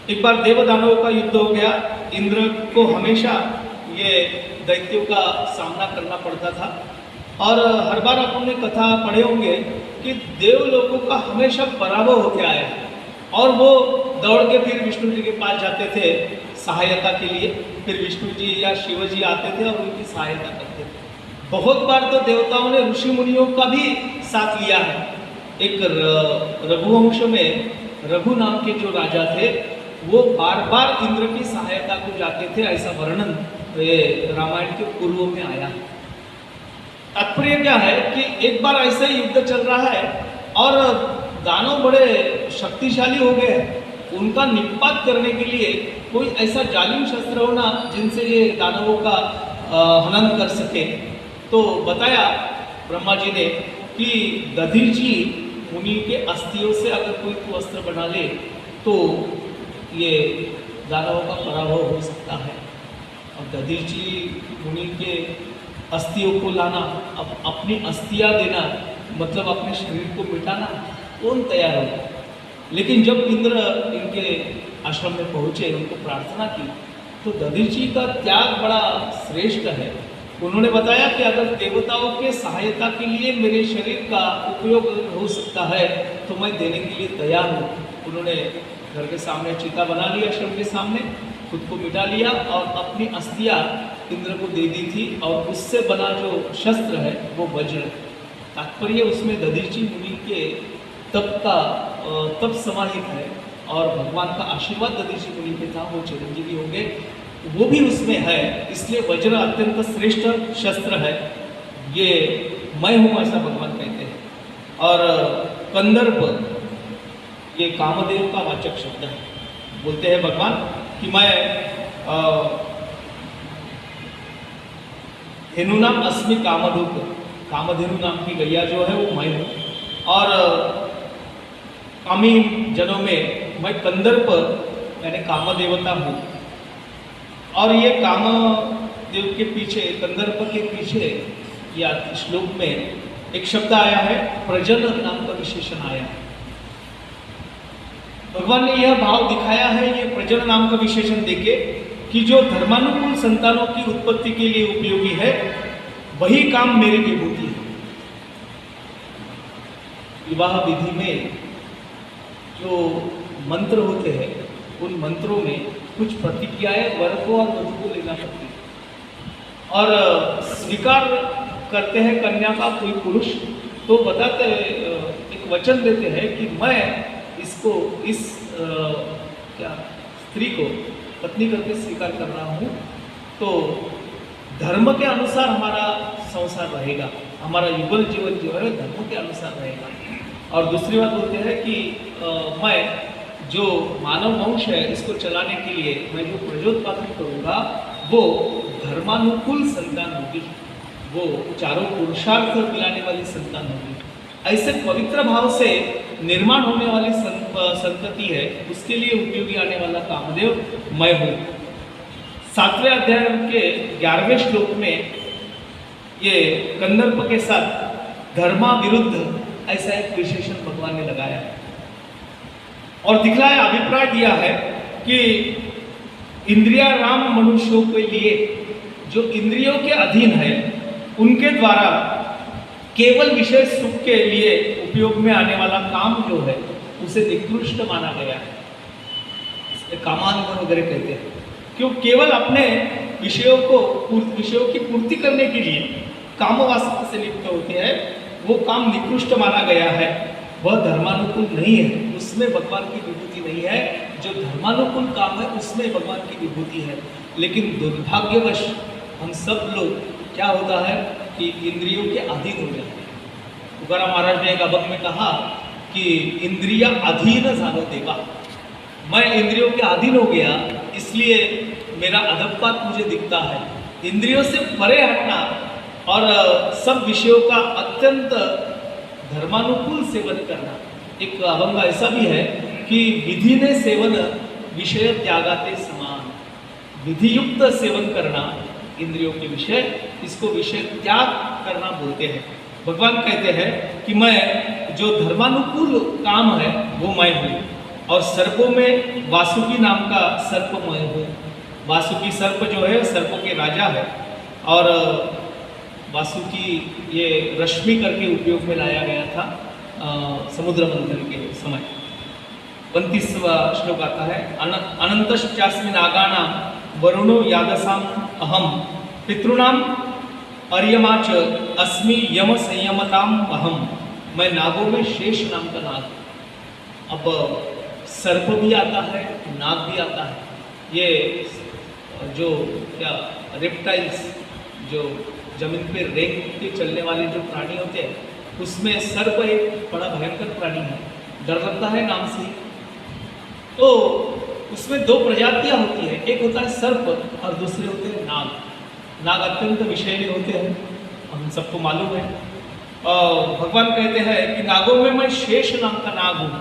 एक बार देव दानवों का युद्ध हो गया। इंद्र को हमेशा ये दैत्यों का सामना करना पड़ता था और हर बार आपने कथा पढ़े होंगे कि देव लोगों का हमेशा पराभव होते आया है और वो दौड़ के फिर विष्णु जी के पास जाते थे सहायता के लिए। फिर विष्णु जी या शिव जी आते थे और उनकी सहायता करते थे। बहुत बार तो देवताओं ने ऋषि मुनियों का भी साथ लिया है। एक रघुवंश में रघु नाम के जो राजा थे, वो बार बार इंद्र की सहायता को जाते थे, ऐसा वर्णन रामायण के पूर्व में आया है। तात्पर्य क्या है कि एक बार ऐसा ही युद्ध चल रहा है और दानव बड़े शक्तिशाली हो गए। उनका निपात करने के लिए कोई ऐसा जालिम शस्त्र होना जिनसे ये दानवों का हनन कर सके। तो बताया ब्रह्मा जी ने कि दधीची मुनि के अस्थियों से अगर कोई तो अस्त्र बना ले तो ये दानवों का पराभव हो सकता है। और दधीची मुनि के अस्थियों को लाना, अपनी अस्थियाँ देना, मतलब अपने शरीर को मिटाना, कौन तैयार होगा। लेकिन जब इंद्र इनके आश्रम में पहुँचे, उनको प्रार्थना की, तो दधीची का त्याग बड़ा श्रेष्ठ है। उन्होंने बताया कि अगर देवताओं के सहायता के लिए मेरे शरीर का उपयोग हो सकता है तो मैं देने के लिए तैयार हूँ। उन्होंने घर के सामने चिता बना लिया, आश्रम के सामने खुद को मिटा लिया और अपनी अस्थियाँ इंद्र को दे दी थी और उससे बना जो शस्त्र है वो वज्र। तात्पर्य उसमें दधीची मुनि के तप समाहित है और भगवान का आशीर्वाद दधीची मुनि पे था, वो चिरंजीवी हो गए, वो भी उसमें है। इसलिए वज्र अत्यंत श्रेष्ठ शस्त्र है। ये मैं हूँ ऐसा भगवान कहते हैं। और कंदर्प ये कामदेव का वाचक शब्द है। बोलते हैं भगवान कि मैं धेनु नाम अस्मि कामधुक, कामधेनु नाम की गैया जो है वो मैं हूँ। और कामी जनों में मैं कंदर्प यानी कामदेवता हूँ। और ये कामदेव के पीछे, कंदर्प के पीछे या श्लोक में एक शब्द आया है, प्रजन नाम का विशेषण आया है। भगवान ने यह भाव दिखाया है ये प्रजन नाम का विशेषण देके कि जो धर्मानुकूल संतानों की उत्पत्ति के लिए उपयोगी है वही काम मेरी विभूति है। विवाह विधि में जो मंत्र होते हैं उन मंत्रों में कुछ प्रतिक्रियाएं वर को और वधू को लेना पड़ती है। और स्वीकार करते हैं कन्या का कोई पुरुष तो बताते एक वचन देते हैं कि मैं इसको इस क्या स्त्री को पत्नी करके स्वीकार कर रहा हूँ, तो धर्म के अनुसार हमारा संसार रहेगा, हमारा युगल जीवन जो है धर्म के अनुसार रहेगा। और दूसरी बात बोलते हैं कि मैं जो मानव वंश है इसको चलाने के लिए मैं जो प्रजोत्पादन करूँगा वो धर्मानुकूल संतान होगी, वो चारों पुरुषार्थ दिलाने वाली संतान होगी। ऐसे पवित्र भाव से निर्माण होने वाली संतति है, उसके लिए उपयोगी आने वाला कामदेव मैं हूँ। 7वें अध्याय के 11वें श्लोक में ये कंदर्प के साथ धर्मा विरुद्ध ऐसा एक विशेषण भगवान ने लगाया है और दिखलाया, अभिप्राय दिया है कि इंद्रिया राम मनुष्यों के लिए जो इंद्रियों के अधीन है उनके द्वारा केवल विषय सुख के लिए उपयोग में आने वाला काम जो है उसे निकृष्ट माना गया है। इसमें कामांग वगैरह कहते हैं, क्यों केवल अपने विषयों की पूर्ति करने के लिए काम वासना से लिप्त होते हैं, वो काम निकृष्ट माना गया है, वह धर्मानुकूल नहीं है, उसमें भगवान की विभूति नहीं है। जो धर्मानुकूल काम है उसमें भगवान की विभूति है। लेकिन दुर्भाग्यवश हम सब लोग क्या होता है कि इंद्रियों के अधीन हो जाते हैं। तुकाराम महाराज ने एक अभंग में कहा कि इंद्रिया अधीन झालो देवा, मैं इंद्रियों के अधीन हो गया इसलिए मेरा अधपपात मुझे दिखता है। इंद्रियों से परे हटना और सब विषयों का अत्यंत धर्मानुकूल सेवन करना। एक अभंग ऐसा भी है कि विधि ने सेवन विषय त्यागाते समान, विधियुक्त सेवन करना इंद्रियों के विषय, इसको विषय त्याग करना बोलते हैं। भगवान कहते हैं कि मैं जो धर्मानुकूल काम है वो मैं हूँ। और सर्पों में वासुकी नाम का सर्प मैं हूँ। वासुकी सर्प जो है सर्पों के राजा है और वासुकी ये रश्मि करके उपयोग में लाया गया था समुद्र मंथन के समय। 29वां श्लोक आता है, अनंतश्चास्मि नागानां वरुणो यादसाम अहम पितॄणाम अर्यमाच अस्मि यम संयमताम अहम। मैं नागों में शेष नाम का नाग। अब सर्प भी आता है, नाग भी आता है। ये जो क्या रेप्टाइल्स जो जमीन पे रेंग के चलने वाले जो प्राणी होते हैं उसमें सर्प एक बड़ा भयंकर प्राणी है, डर लगता है नाम से ही। तो उसमें दो प्रजातियां होती है, एक होता है सर्प और दूसरे होते हैं नाग। नाग अत्यंत विषैले होते हैं, हम सबको मालूम है। भगवान कहते हैं कि नागों में मैं शेष नाम का नाग हूँ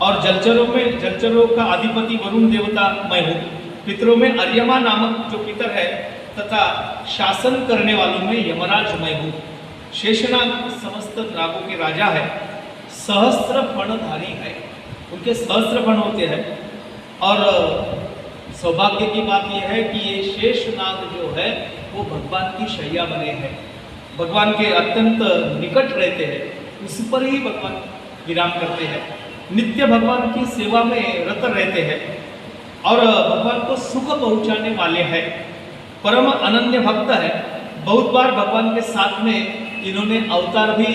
और जलचरों का अधिपति वरुण देवता मैं हूँ। पितरों में अर्यमा नामक जो पितर है तथा शासन करने वालों में यमराज मैं हूँ। शेषनाग समस्त नागों के राजा है, सहस्त्र फणधारी है, उनके सहस्त्र फण होते हैं। और सौभाग्य की बात यह है कि ये शेषनाग जो है वो भगवान की शैया बने हैं, भगवान के अत्यंत निकट रहते हैं, उस पर ही भगवान विराम करते हैं, नित्य भगवान की सेवा में रत रहते हैं और भगवान को सुख पहुंचाने वाले हैं। परम अनन्य भक्त है। बहुत बार भगवान के साथ में इन्होंने अवतार भी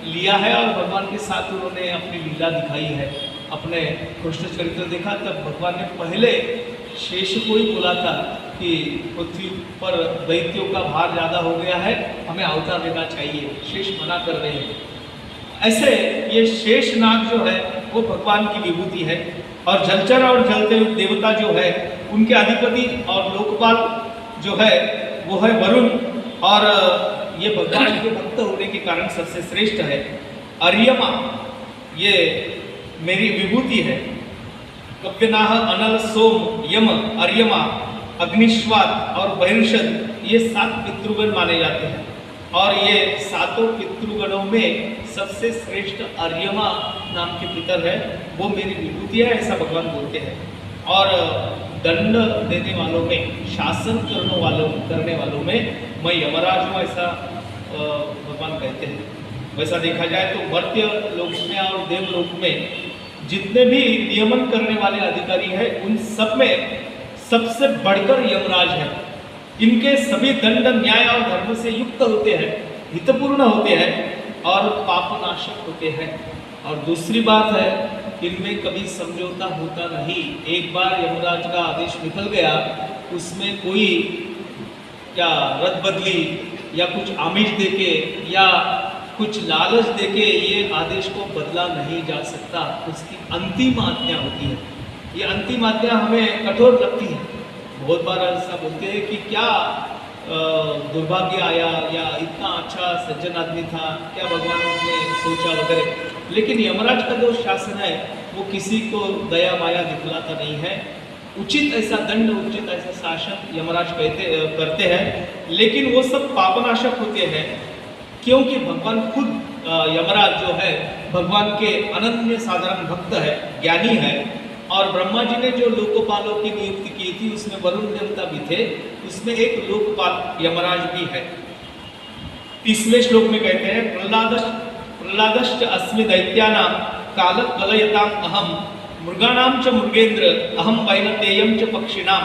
लिया है और भगवान के साथ उन्होंने अपनी लीला दिखाई है। अपने कृष्ण चरित्र देखा तब भगवान ने पहले शेष को ही बोला था कि पृथ्वी पर दैत्यों का भार ज़्यादा हो गया है, हमें अवतार लेना चाहिए। शेष मना कर रहे हैं। ऐसे ये शेष नाग जो है वो भगवान की विभूति है। और जलचर और जलते देवता जो है उनके अधिपति और लोकपाल जो है वो है वरुण और ये भगवान के भक्त होने के कारण सबसे श्रेष्ठ है। अर्यमा ये मेरी विभूति है। कव्यनाह अनल सोम यम अर्यमा अग्निश्वात और बहिर्षद ये 7 पितृगण माने जाते हैं और ये 7 पितृगणों में सबसे श्रेष्ठ अर्यमा नाम के पितर है, वो मेरी विभूति है, ऐसा भगवान बोलते हैं। और दंड देने वालों में, शासन करने वालों में मैं यमराज हूँ, ऐसा भगवान कहते हैं। वैसा देखा जाए तो मर्त्य लोक में और देवलोक में जितने भी नियमन करने वाले अधिकारी हैं उन सब में सबसे बढ़कर यमराज है। इनके सभी दंड न्याय और धर्म से युक्त होते हैं, हितपूर्ण होते हैं और पापनाशक होते हैं। और दूसरी बात है, इनमें कभी समझौता होता नहीं। एक बार यमराज का आदेश निकल गया, उसमें कोई क्या रद्द बदली या कुछ आमिष देके या कुछ लालच देके ये आदेश को बदला नहीं जा सकता। उसकी अंतिम आज्ञा होती है। ये अंतिम आज्ञा हमें कठोर लगती है। बहुत बार ऐसा बोलते हैं कि क्या दुर्भाग्य आया या इतना अच्छा सज्जन आदमी था, क्या भगवान ने सोचा वगैरह। लेकिन यमराज का जो शासन है वो किसी को दया माया दिखलाता नहीं है। उचित ऐसा दंड, उचित ऐसा शासन यमराज करते हैं, लेकिन वो सब पापनाशक होते हैं, क्योंकि भगवान खुद यमराज जो है भगवान के अनन्य साधारण भक्त है, ज्ञानी है। और ब्रह्मा जी ने जो लोकपालों की नियुक्ति की थी उसमें वरुण देवता भी थे, उसमें एक लोकपाल यमराज भी है। 30वें श्लोक में कहते हैं, प्रहलादश्च अस्मि दैत्यानां काल कलयताम अहम मृगाणाम च मृगेंद्र अहम वैनतेयम च पक्षिणाम।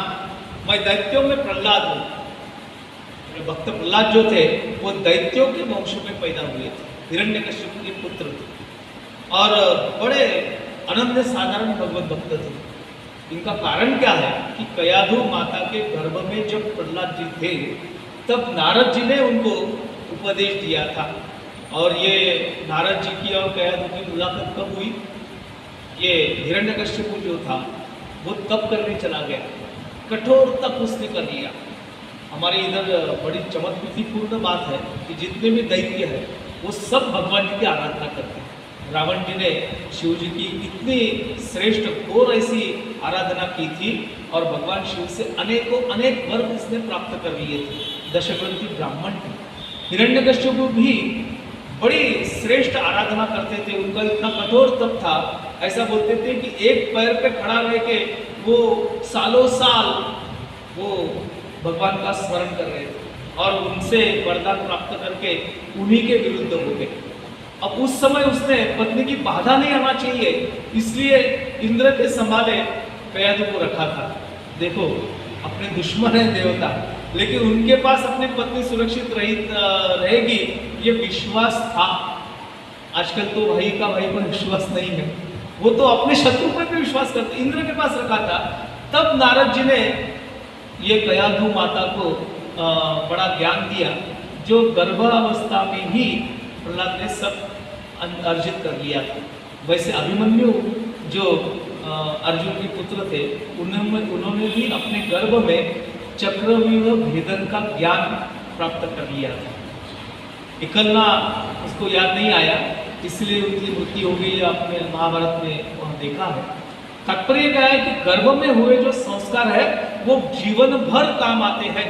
मैं दैत्यों में प्रहलाद हूँ। भक्त प्रहलाद जो थे वो दैत्यों के वंश में पैदा हुए थे, हिरण्यकश्यप के पुत्र थे और बड़े अनन्य साधारण भगवत भक्त थे। इनका कारण क्या है कि कयाधु माता के गर्भ में जब प्रहलाद जी थे तब नारद जी ने उनको उपदेश दिया था। और ये नारद जी की और कयाधु की मुलाकात कब हुई? ये हिरण्यकश्यप जो था वो तप करने चला गया, कठोर तप उसने कर लिया। हमारे इधर बड़ी चमत्कृतिपूर्ण बात है कि जितने भी दैत्य हैं वो सब भगवान जी की आराधना करते हैं। रावण जी ने शिव जी की इतनी श्रेष्ठ घोर ऐसी आराधना की थी और भगवान शिव से अनेक वर इसने प्राप्त कर लिए थे। दशग्रंथी ब्राह्मण थे। हिरण्यकश्यप भी बड़ी श्रेष्ठ आराधना करते थे। उनका इतना कठोर तप था, ऐसा बोलते थे कि एक पैर पे खड़ा रह के वो सालों साल वो भगवान का स्मरण कर रहे थे और उनसे वरदान प्राप्त करके उन्हीं के विरुद्ध हो गए। अब उस समय उसने पत्नी की बाधा नहीं आना चाहिए, इसलिए इंद्र के संभाले कयाधु को रखा था। देखो, अपने दुश्मन है देवता, लेकिन उनके पास अपनी पत्नी सुरक्षित रहेगी ये विश्वास था। आजकल तो भाई का भाई पर विश्वास नहीं है, वो तो अपने शत्रु पर भी विश्वास करते। इंद्र के पास रखा था। तब नारद जी ने ये कयाधु माता को बड़ा ज्ञान दिया, जो गर्भावस्था में ही प्रहलाद ने सब अर्जित कर लिया था। वैसे अभिमन्यु जो अर्जुन के पुत्र थे उन्होंने भी अपने गर्भ में चक्रव्यूह भेदन का ज्ञान प्राप्त कर लिया था। निकलना उसको याद नहीं आया, इसलिए उनकी मृत्यु हो गई। आपने महाभारत में वहाँ देखा है। तात्पर्य क्या है कि गर्भ में हुए जो संस्कार है वो जीवन भर काम आते हैं।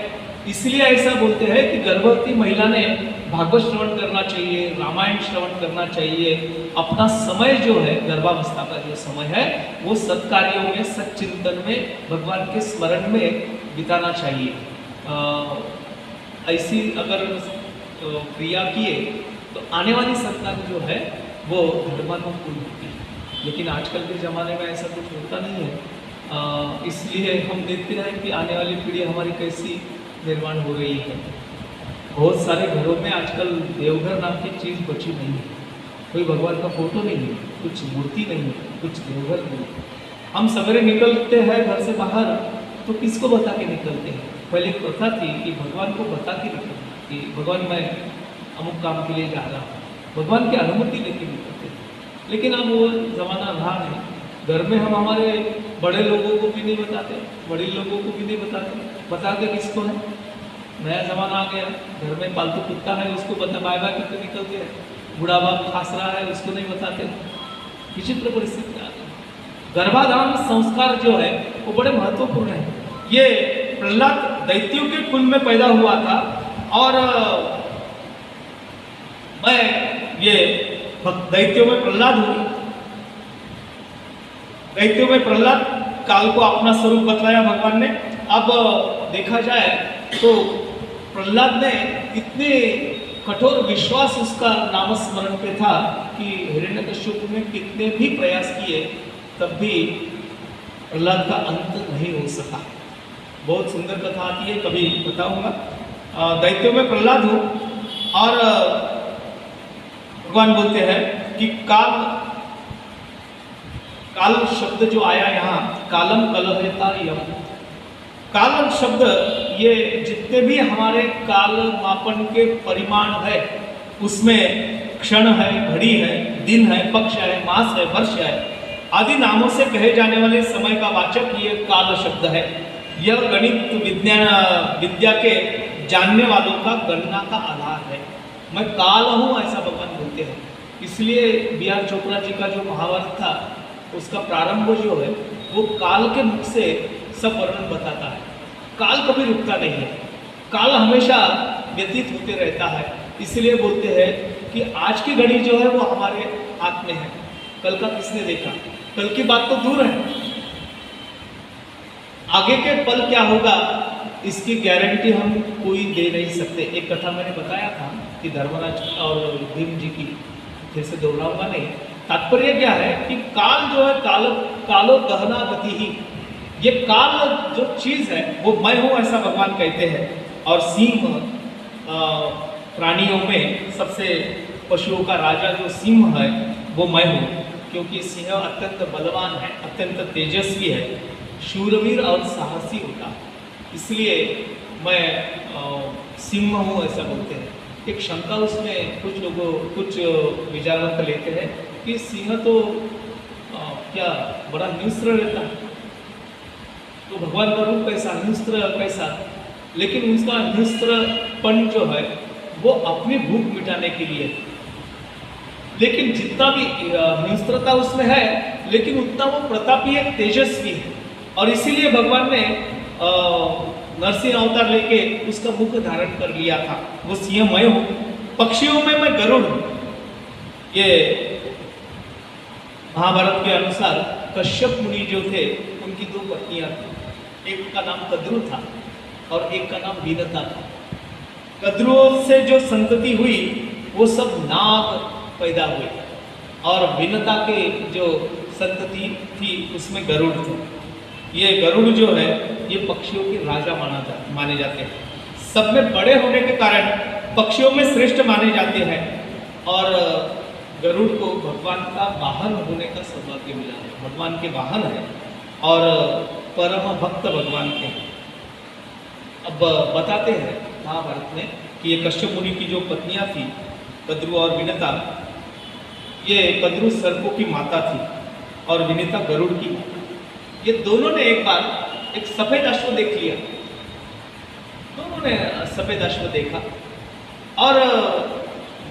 इसलिए ऐसा बोलते हैं कि गर्भवती महिला ने भागवत श्रवण करना चाहिए, रामायण श्रवण करना चाहिए। अपना समय जो है, गर्भावस्था का जो समय है, वो सत्कार्यों में, सच्चिंतन में, भगवान के स्मरण में बिताना चाहिए। ऐसी अगर क्रिया किए तो आने वाली संतान जो है वो धर्मानुकूल होती है। लेकिन आजकल के ज़माने में ऐसा कुछ होता नहीं है। इसलिए हम देखते हैं कि आने वाली पीढ़ी हमारी कैसी निर्माण हो रही है। बहुत सारे घरों में आजकल देवघर नाम की चीज़ बची नहीं है। कोई भगवान का फोटो नहीं है, कुछ मूर्ति नहीं है, कुछ देवघर नहीं है। हम सवेरे निकलते हैं घर से बाहर तो किसको बता के निकलते हैं? पहले एक प्रथा थी कि भगवान को बता के निकलना कि भगवान मैं अमुक काम के लिए जा रहा हूँ, भगवान की अनुमति लेके निकलते थे। लेकिन अब वो ज़माना रहा नहीं। घर में हम हमारे बड़े लोगों को भी नहीं बताते, बड़े लोगों को भी नहीं बताते किसको है? नया ज़माना आ गया। घर में पालतू कुत्ता है उसको बाय बाय करके निकलते हैं, बूढ़ा बाप खास रहा है उसको नहीं बताते। विचित्र परिस्थिति आ गई। गर्भाधान संस्कार जो है वो बड़े महत्वपूर्ण है। ये प्रहलाद दैत्यों के कुल में पैदा हुआ था और मैं ये दैत्यों में प्रहलाद हूँ। दैत्यों में प्रहलाद काल को अपना स्वरूप बतलाया भगवान ने। अब देखा जाए तो प्रहलाद ने इतने कठोर विश्वास उसका नामस्मरण पे था कि हिरण्यकश्यप ने कितने भी प्रयास किए तब भी प्रहलाद का अंत नहीं हो सका। बहुत सुंदर कथा आती है, कभी बताऊंगा। दैत्यों में प्रहलाद हूँ और भगवान बोलते हैं कि काल शब्द जो आया यहाँ, कालम कलहता यम, काल शब्द ये जितने भी हमारे काल मापन के परिमाण है उसमें क्षण है, घड़ी है, दिन है, पक्ष है, मास है, वर्ष है आदि नामों से कहे जाने वाले समय का वाचक ये काल शब्द है। यह गणित विद्या के जानने वालों का गणना का आधार है। मैं काल हूँ ऐसा भगवान बोलते हैं। इसलिए बी आर चोपड़ा जी का जो महाभारत था उसका प्रारंभ जो है वो काल के मुख से सब वर्णन बताता है। काल कभी रुकता नहीं है, काल हमेशा व्यतीत होते रहता है। इसलिए बोलते हैं कि आज की घड़ी जो है वो हमारे हाथ में है, कल का किसने देखा, कल की बात तो दूर है, आगे के पल क्या होगा इसकी गारंटी हम कोई दे नहीं सकते। एक कथा मैंने बताया था कि धर्मराज और भीम जी की, फिर से दोहराऊंगा नहीं। तात्पर्य क्या है कि काल जो है, कालो गहना गति ही, ये काल जो चीज़ है वो मैं हूँ ऐसा भगवान कहते हैं। और सिंह प्राणियों में सबसे, पशुओं का राजा जो सिंह है वो मैं हूँ, क्योंकि सिंह अत्यंत बलवान है, अत्यंत तेजस्वी है, शूरवीर और साहसी होता है। इसलिए मैं सिंह हूँ ऐसा बोलते हैं। एक शंका उसमें कुछ विचारक लेते हैं कि सिंह तो क्या बड़ा हिंस्र रहता है, तो भगवान का रूप कैसा, हिंस्र कैसा, लेकिन उसका हिंस्रपन जो है वो अपनी भूख मिटाने के लिए, लेकिन जितना भी हिंस्रता उसमें है लेकिन उतना वो प्रतापी है, तेजस्वी है। और इसीलिए भगवान ने नरसिंह अवतार लेके उसका मुख धारण कर लिया था। वो सिंह मैं हूँ, पक्षियों में मैं गरुड़ हूँ। ये महाभारत के अनुसार कश्यप मुनि जो थे उनकी दो पत्नियां थी, एक का नाम कद्रु था और एक का नाम विनता था। कद्रुओं से जो संतति हुई वो सब नाग पैदा हुए और विनता के जो संतति थी उसमें गरुड़ थे। ये गरुड़ जो है ये पक्षियों के राजा माने जाते हैं। सब में बड़े होने के कारण पक्षियों में श्रेष्ठ माने जाते हैं और गरुड़ को भगवान का वाहन होने का सौभाग्य मिला है। भगवान के वाहन है और परम भक्त भगवान के। अब बताते हैं महाभारत में कि ये कश्यप मुनि की जो पत्नियां थी कद्रु और विनता, ये कद्रु सर्पों की माता थी और विनता गरुड़ की। ये दोनों ने एक बार एक सफेद अश्व देख लिया, दोनों ने सफेद अश्व देखा और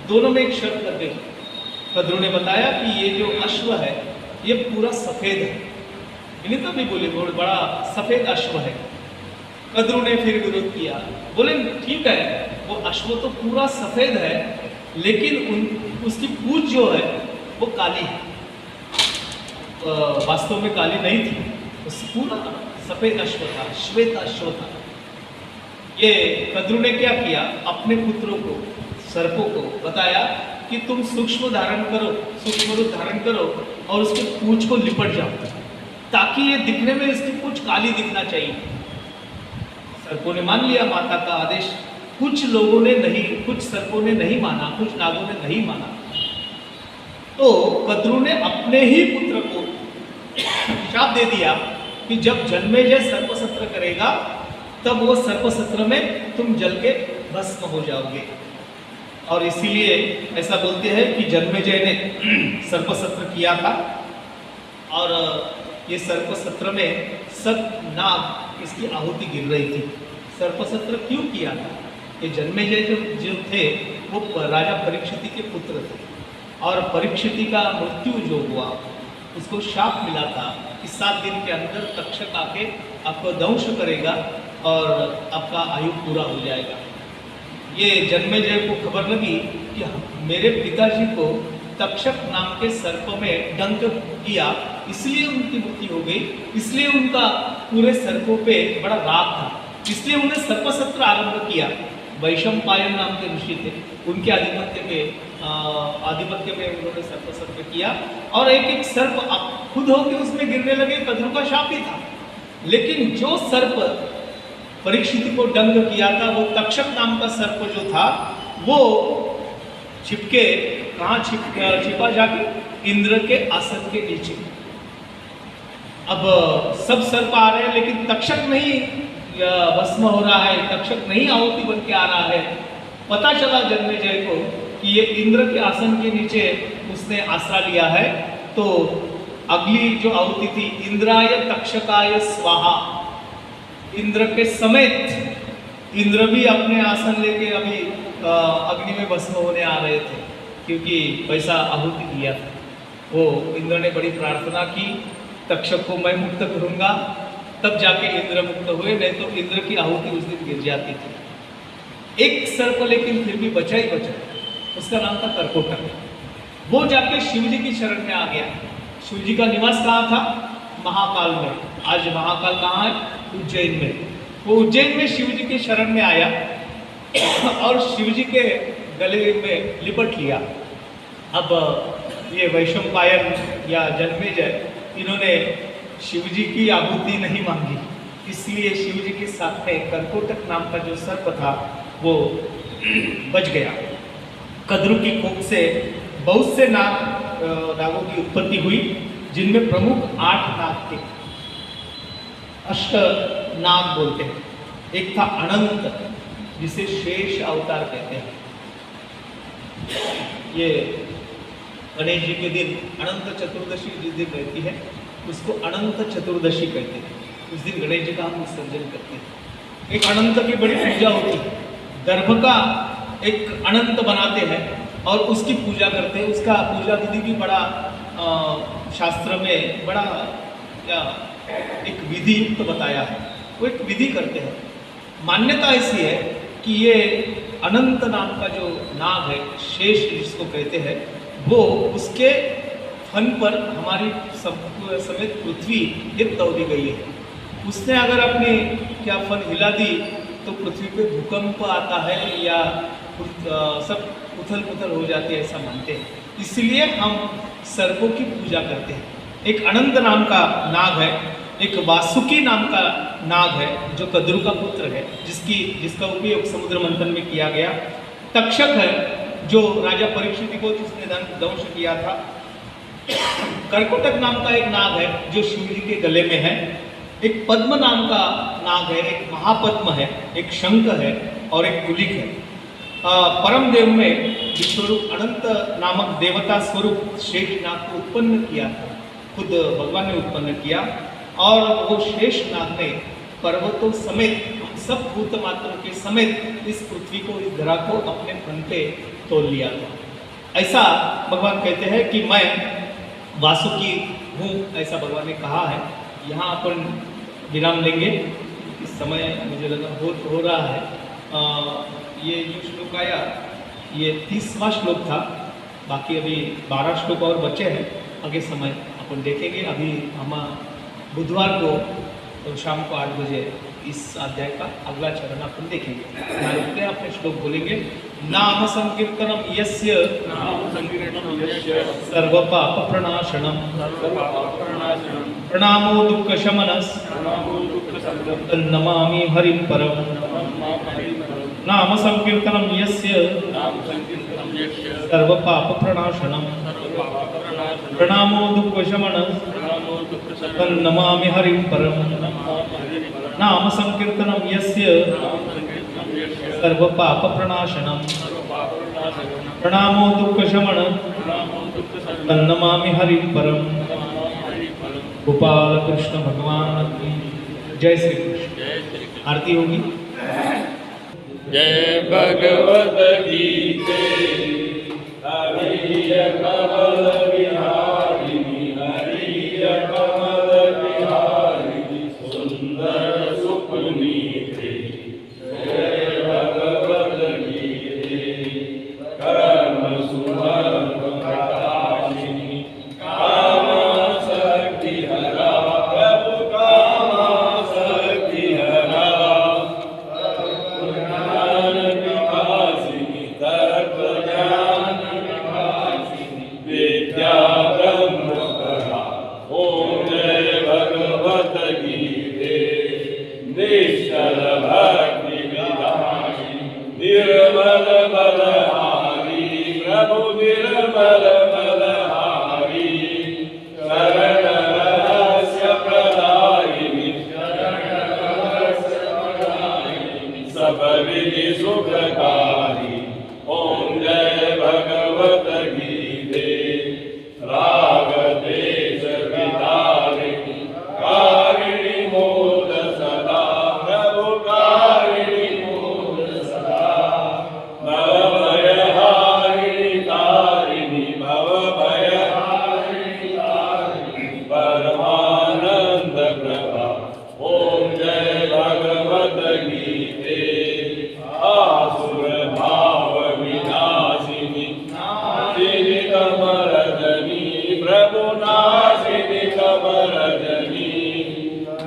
दोनों में एक शर्त कर दी। कद्रु ने बताया कि ये जो अश्व है ये पूरा सफेद है। विनीता भी बोले बहुत बड़ा सफेद अश्व है। कद्रु ने फिर विरोध किया, बोले ठीक है वो अश्व तो पूरा सफेद है लेकिन उसकी पूंछ जो है वो काली है। वास्तव में काली नहीं थी, पूरा सफेद अश्व था, श्वेत अश्व था। ये कद्रु ने क्या किया, अपने पुत्रों को, सर्पों को बताया कि तुम सूक्ष्म रूप धारण करो और उसके पूंछ को लिपट जाओ ताकि ये दिखने में इसकी पूंछ काली दिखना चाहिए। सर्पों ने मान लिया माता का आदेश। कुछ लोगों ने नहीं, कुछ सर्पों ने नहीं माना, कुछ नागों ने नहीं माना। तो कद्रु ने अपने ही पुत्र को शाप दे दिया कि जब जन्मेजय सर्पसत्र करेगा तब वो सर्पसत्र में तुम जल के भस्म हो जाओगे। और इसीलिए ऐसा बोलते हैं कि जन्मेजय ने सर्पसत्र किया था और ये सर्पसत्र में सब नाग इसकी आहुति गिर रही थी। सर्पसत्र क्यों किया था? ये जन्मेजय जो थे वो राजा परीक्षिति के पुत्र थे और परीक्षिति का मृत्यु जो हुआ उसको शाप मिला था कि 7 दिन के अंदर तक्षक आके आपको दंश करेगा और आपका आयु पूरा हो जाएगा। ये जन्मेजय को खबर लगी कि मेरे पिताजी को तक्षक नाम के सर्प में डंक किया, इसलिए उनकी मृत्यु हो गई, इसलिए उनका पूरे सर्पों पे बड़ा राग था, इसलिए उन्हें सर्पसत्र आरंभ किया। वैशंपायन नाम के ऋषि थे, उनके आधिपत्य में उन्होंने सर्प किया और एक एक सर्प खुद होकर उसमें गिरने लगे। कद्रु का शाप ही था। लेकिन जो सर्प परीक्षित को दंग किया था, वो तक्षक नाम का सर्प जो था, वो छिपके कहाँ छिपा जाके इंद्र के आसन के नीचे। अब सब सर्प आ रहे हैं लेकिन तक्षक नहीं भस्म हो रहा है, तक्षक नहीं आहुति बन के आ रहा है। पता चला जन्मेजय को कि ये इंद्र के आसन के नीचे उसने आसरा लिया है। तो अगली जो आहुति थी, इंद्राय तक्षकाय स्वाहा, इंद्र के समेत इंद्र भी अपने आसन लेके अभी अग्नि में भस्म होने आ रहे थे, क्योंकि वैसा आहुति दिया था। वो इंद्र ने बड़ी प्रार्थना की, तक्षक को मैं मुक्त करूंगा, तब जाके इंद्र मुक्त हुए, नहीं तो इंद्र की आहुति उस दिन गिर जाती थी। एक सर्प लेकिन फिर भी बचा ही बचा, उसका नाम था कर्कोटक। वो जाके शिव जी की शरण में आ गया। शिव जी का निवास कहाँ था? महाकाल में। आज महाकाल कहाँ है? उज्जैन में। वो उज्जैन में शिव जी के शरण में आया और शिव जी के गले में लिपट लिया। अब ये वैशंपायन या जन्मेजय, इन्होंने शिव जी की आहुति नहीं मांगी, इसलिए शिव जी के साथ में कर्कोटक नाम का जो सर्प था वो बच गया। कद्रु की कोख से बहुत से नागों की उत्पत्ति हुई, जिनमें प्रमुख 8 नाग थे। अष्ट नाग बोलते हैं। एक था अनंत, जिसे शेष अवतार कहते हैं। ये गणेश जी के दिन अनंत चतुर्दशी जिस दिन रहती है, उसको अनंत चतुर्दशी कहते हैं। उस दिन गणेश जी का हम विसर्जन करते हैं। एक अनंत की बड़ी पूजा होती है। गर्भ का एक अनंत बनाते हैं और उसकी पूजा करते हैं। उसका पूजा विधि भी बड़ा शास्त्र में बड़ा एक विधि युक्त बताया है। वो एक विधि करते हैं। मान्यता ऐसी है कि ये अनंत नाम का जो नाग है, शेष जिसको कहते हैं, वो उसके फन पर हमारी समेत पृथ्वी एक तौली गई है। उसने अगर अपने क्या फन हिला दी तो पृथ्वी पे भूकंप आता है या सब उथल पुथल हो जाती है, ऐसा मानते हैं। इसलिए हम सर्पों की पूजा करते हैं। एक अनंत नाम का नाग है, एक वासुकी नाम का नाग है जो कद्रु का पुत्र है, जिसका उपयोग समुद्र मंथन में किया गया। तक्षक है जो राजा परीक्षित को जिसने दंश किया था। कर्कोटक नाम का एक नाग है जो शिव जी के गले में है। एक पद्म नाम का नाग है, एक महापद्म है, एक शंख है और एक कुलिक है। परम देव में विश्वरूप अनंत नामक देवता स्वरूप शेष नाग को उत्पन्न किया था। खुद भगवान ने उत्पन्न किया और वो शेष नाग ने पर्वतों समेत, हम सब भूत मात्रों के समेत इस पृथ्वी को, इस धरा को अपने फन पे तोल लिया था। ऐसा भगवान कहते हैं कि मैं वासुकी हूँ, ऐसा भगवान ने कहा है। यहाँ अपन विराम लेंगे, इस समय मुझे लगा हो रहा है। ये जो श्लोक आया ये 30वां श्लोक था। बाकी अभी 12 श्लोक और बचे हैं, आगे समय अपन देखेंगे। अभी हम बुधवार को तो शाम को 8 बजे इस अध्याय का अगला चरण अपन देखेंगे। अपने श्लोक बोलेंगे। नाम संकीर्तनम यस्य सर्व पाप प्रणाशनम प्रणामो दुःख शमनस नमामि हरिं परम। नाम संकीर्तनम यस्य सर्व पाप प्रणाशनम प्रणामो दुःख शमनस नमामि हरिं परम। नाम संकीर्तनम यस्य सर्व पाप प्रणाशनम प्रणामो दुःख शमनस नमामि हरिं परम। गोपाल कृष्ण भगवान की जय श्री कृष्ण। आरती होगी। जय भगवद गीते हरिय कमल विहारिणी हरिय कमल विहारिणी सुंदर सुपुनीते। जय भगवद गीते कर्म सुमर प्रकाशिनी कामा शक्ति हरा प्रभु कामा शक्ति हरा। निर्मल बलहारी प्रभु निर्मल बलहारी शरण रहस्य प्रदायिनी सब विधि सुखकारी ओम जय भगवत गीते राग देश विदारिणी कारिणी मोद सदा प्रभु कारिणी मोद सदा भवभयहारिणी तारिणी भवभयहारिणी तारिणी परमानंद प्रभा ओम जय भगवत गीते आसुर भाव विनाशिनी नाशिनी कमरजनी प्रभु नाशिनी कमरजनी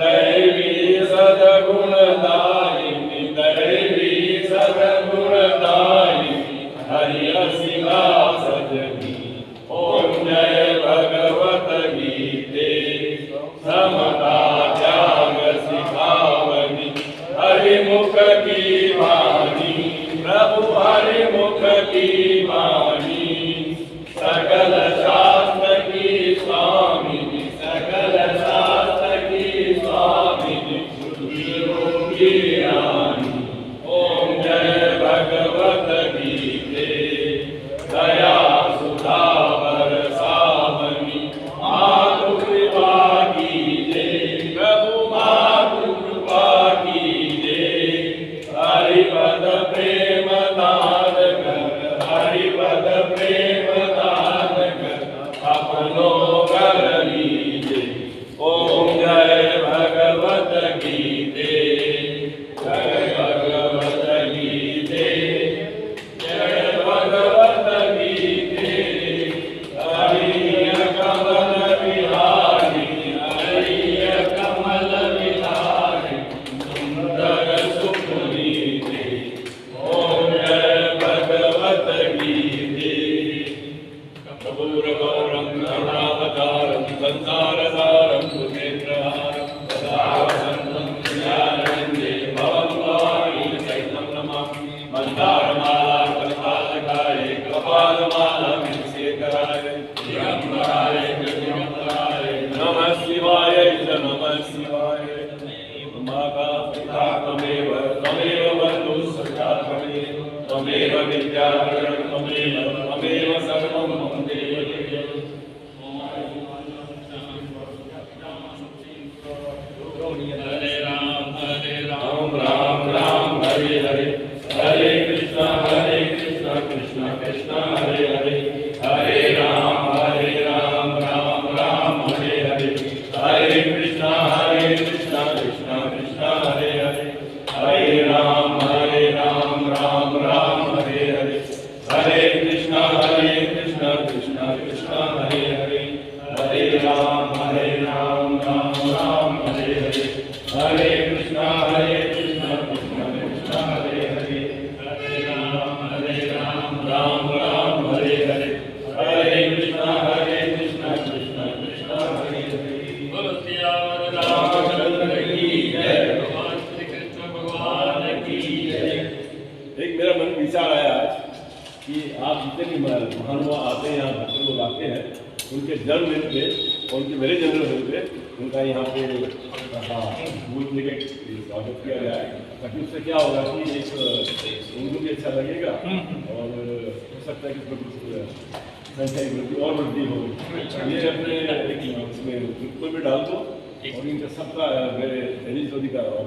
दैवी सद्गुणदायिनी दैवी सद्गुणदायिनी हरियसिका सजनी ओम जय भगवत गीते समता त्याग सिखावनी हरिमुख की वाणी प्रभु हरिमुख की वाणी सकल शास्त्र की स्वामिनी सकल शास्त्र की स्वामिनी बुद्धियों की रानी ओम जय भगवत गीते दया सुधा बरसावनी मातु कृपा कीजे प्रभु मातु कृपा कीजे हरिपद प्रेम दान कर हरिपद प्रेम दान कर अपनो कर लीजे ओम जय भगवत गीते जय भगवत गीते जय भगवत गीते हरिय कमल विहारी हरिय कमल विहारी सुंदर सुपुनीते ओम जय भगवत गीते कपूर गौरम करुणावतारम संसारसारम सुनेत्रहारम सदा वसंतं ज्ञानंदे भवं वाणी सहितं नमामि मंदारमाला कल्पालकाय कपालमाला विशेखराय दिगंबराय दिगंबराय नमः शिवाय च नमः शिवाय माता पिता त्वमेव त्वमेव बन्धु सखा त्वमेव विद्याधरं त्वमेव सर्वं मम देव राम राम राम हरे हरे हरे कृष्णा कृष्णा कृष्णा हरे हरे हरे राम राम राम हरे हरे हरे कृष्णा कृष्णा कृष्णा हरे हरे हरे राम राम राम हरे हरे हरे कृष्णा कृष्णा कृष्णा हरे हरे हरे राम राम राम हरे हरे हरे कृष्णा कृष्णा कृष्णा हरे हरे हरे राम राम राम हरे हरे हरे कृष्णा कृष्णा कृष्णा हरे हरे बोलो सियावर रामचंद्र की जय भगवान श्री कृष्ण भगवान की जय। एक मेरा मन विचार आया आज कि आप जितने भी महानुभाव आते हैं यहाँ भक्त लोग आते हैं उनके जन्मदिन पे और उनके मेरे जन्मदिन पे उनका यहाँ पे बूथ लेके स्वागत किया जाए ताकि उससे क्या होगा कि एक उनको भी अच्छा लगेगा और हो सकता है कि उसमें कुछ संख्या की वृद्धि और वृद्धि होगी। ये अपने इसमें ग्रुप में भी डाल दो और इनका सबका मेरे एनिज मोदी का और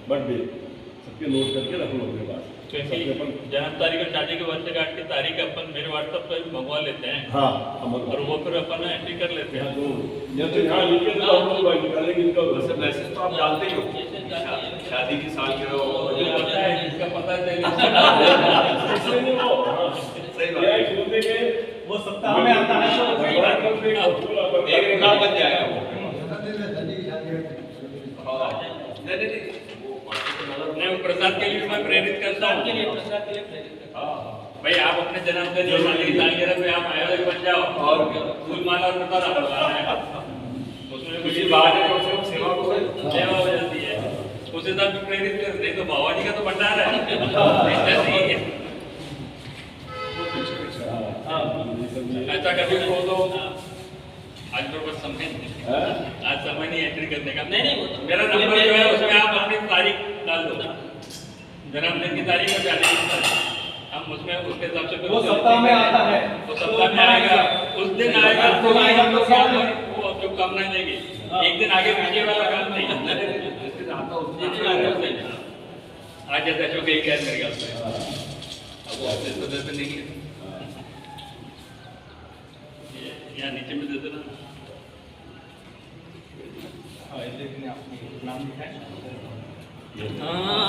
बर्थडे सबके नोट करके रख लो अपने पास। जन्म तारीख और शादी के वर्षगांठ की तारीख अपन मेरे व्हाट्सएप पर मंगवा लेते हैं। हाँ और वो फिर अपन एंट्री कर लेते हैं। तो यहाँ लिखे तो आप लोग निकालेंगे इनका मैसेज तो आप डालते ही हो शादी की साल के जो पता है जिसका पता है सही बात है। वो सप्ताह में आता है एक रिकॉर्ड बन जाएगा वो प्रसाद के लिए मैं प्रेरित करता हूँ भाई आप अपने जन्मदिन और शादी की सालगिरह में आप आयोजक बन जाओ और फूल माला और प्रसाद उसमें कुछ बात है तो सेवा हो जाती है उसे तब प्रेरित कर दे तो बाबा जी का तो भंडार है कभी को तो आज मेरे पास समय नहीं, आज समय नहीं एंट्री करने का। नहीं, वो तो- मेरा नंबर जो है उसमें आप अपनी तारीख डाल दो, जन्मदिन की तारीख और शादी की तारीख, हम उसमें उसके हिसाब से वो सप्ताह में आता है, वो सप्ताह में आएगा, उस दिन आएगा तो तो आएगा तो क्या वो शुभकामनाएं देंगे। एक दिन आगे पीछे वाला काम नहीं, आज जैसे अशोक यही कह मेरे ख्याल से, अब वो ऑफिस में देते नहीं है, यहाँ नीचे में दे देना। हाँ, इस दिन आपने नाम लिखा है। हाँ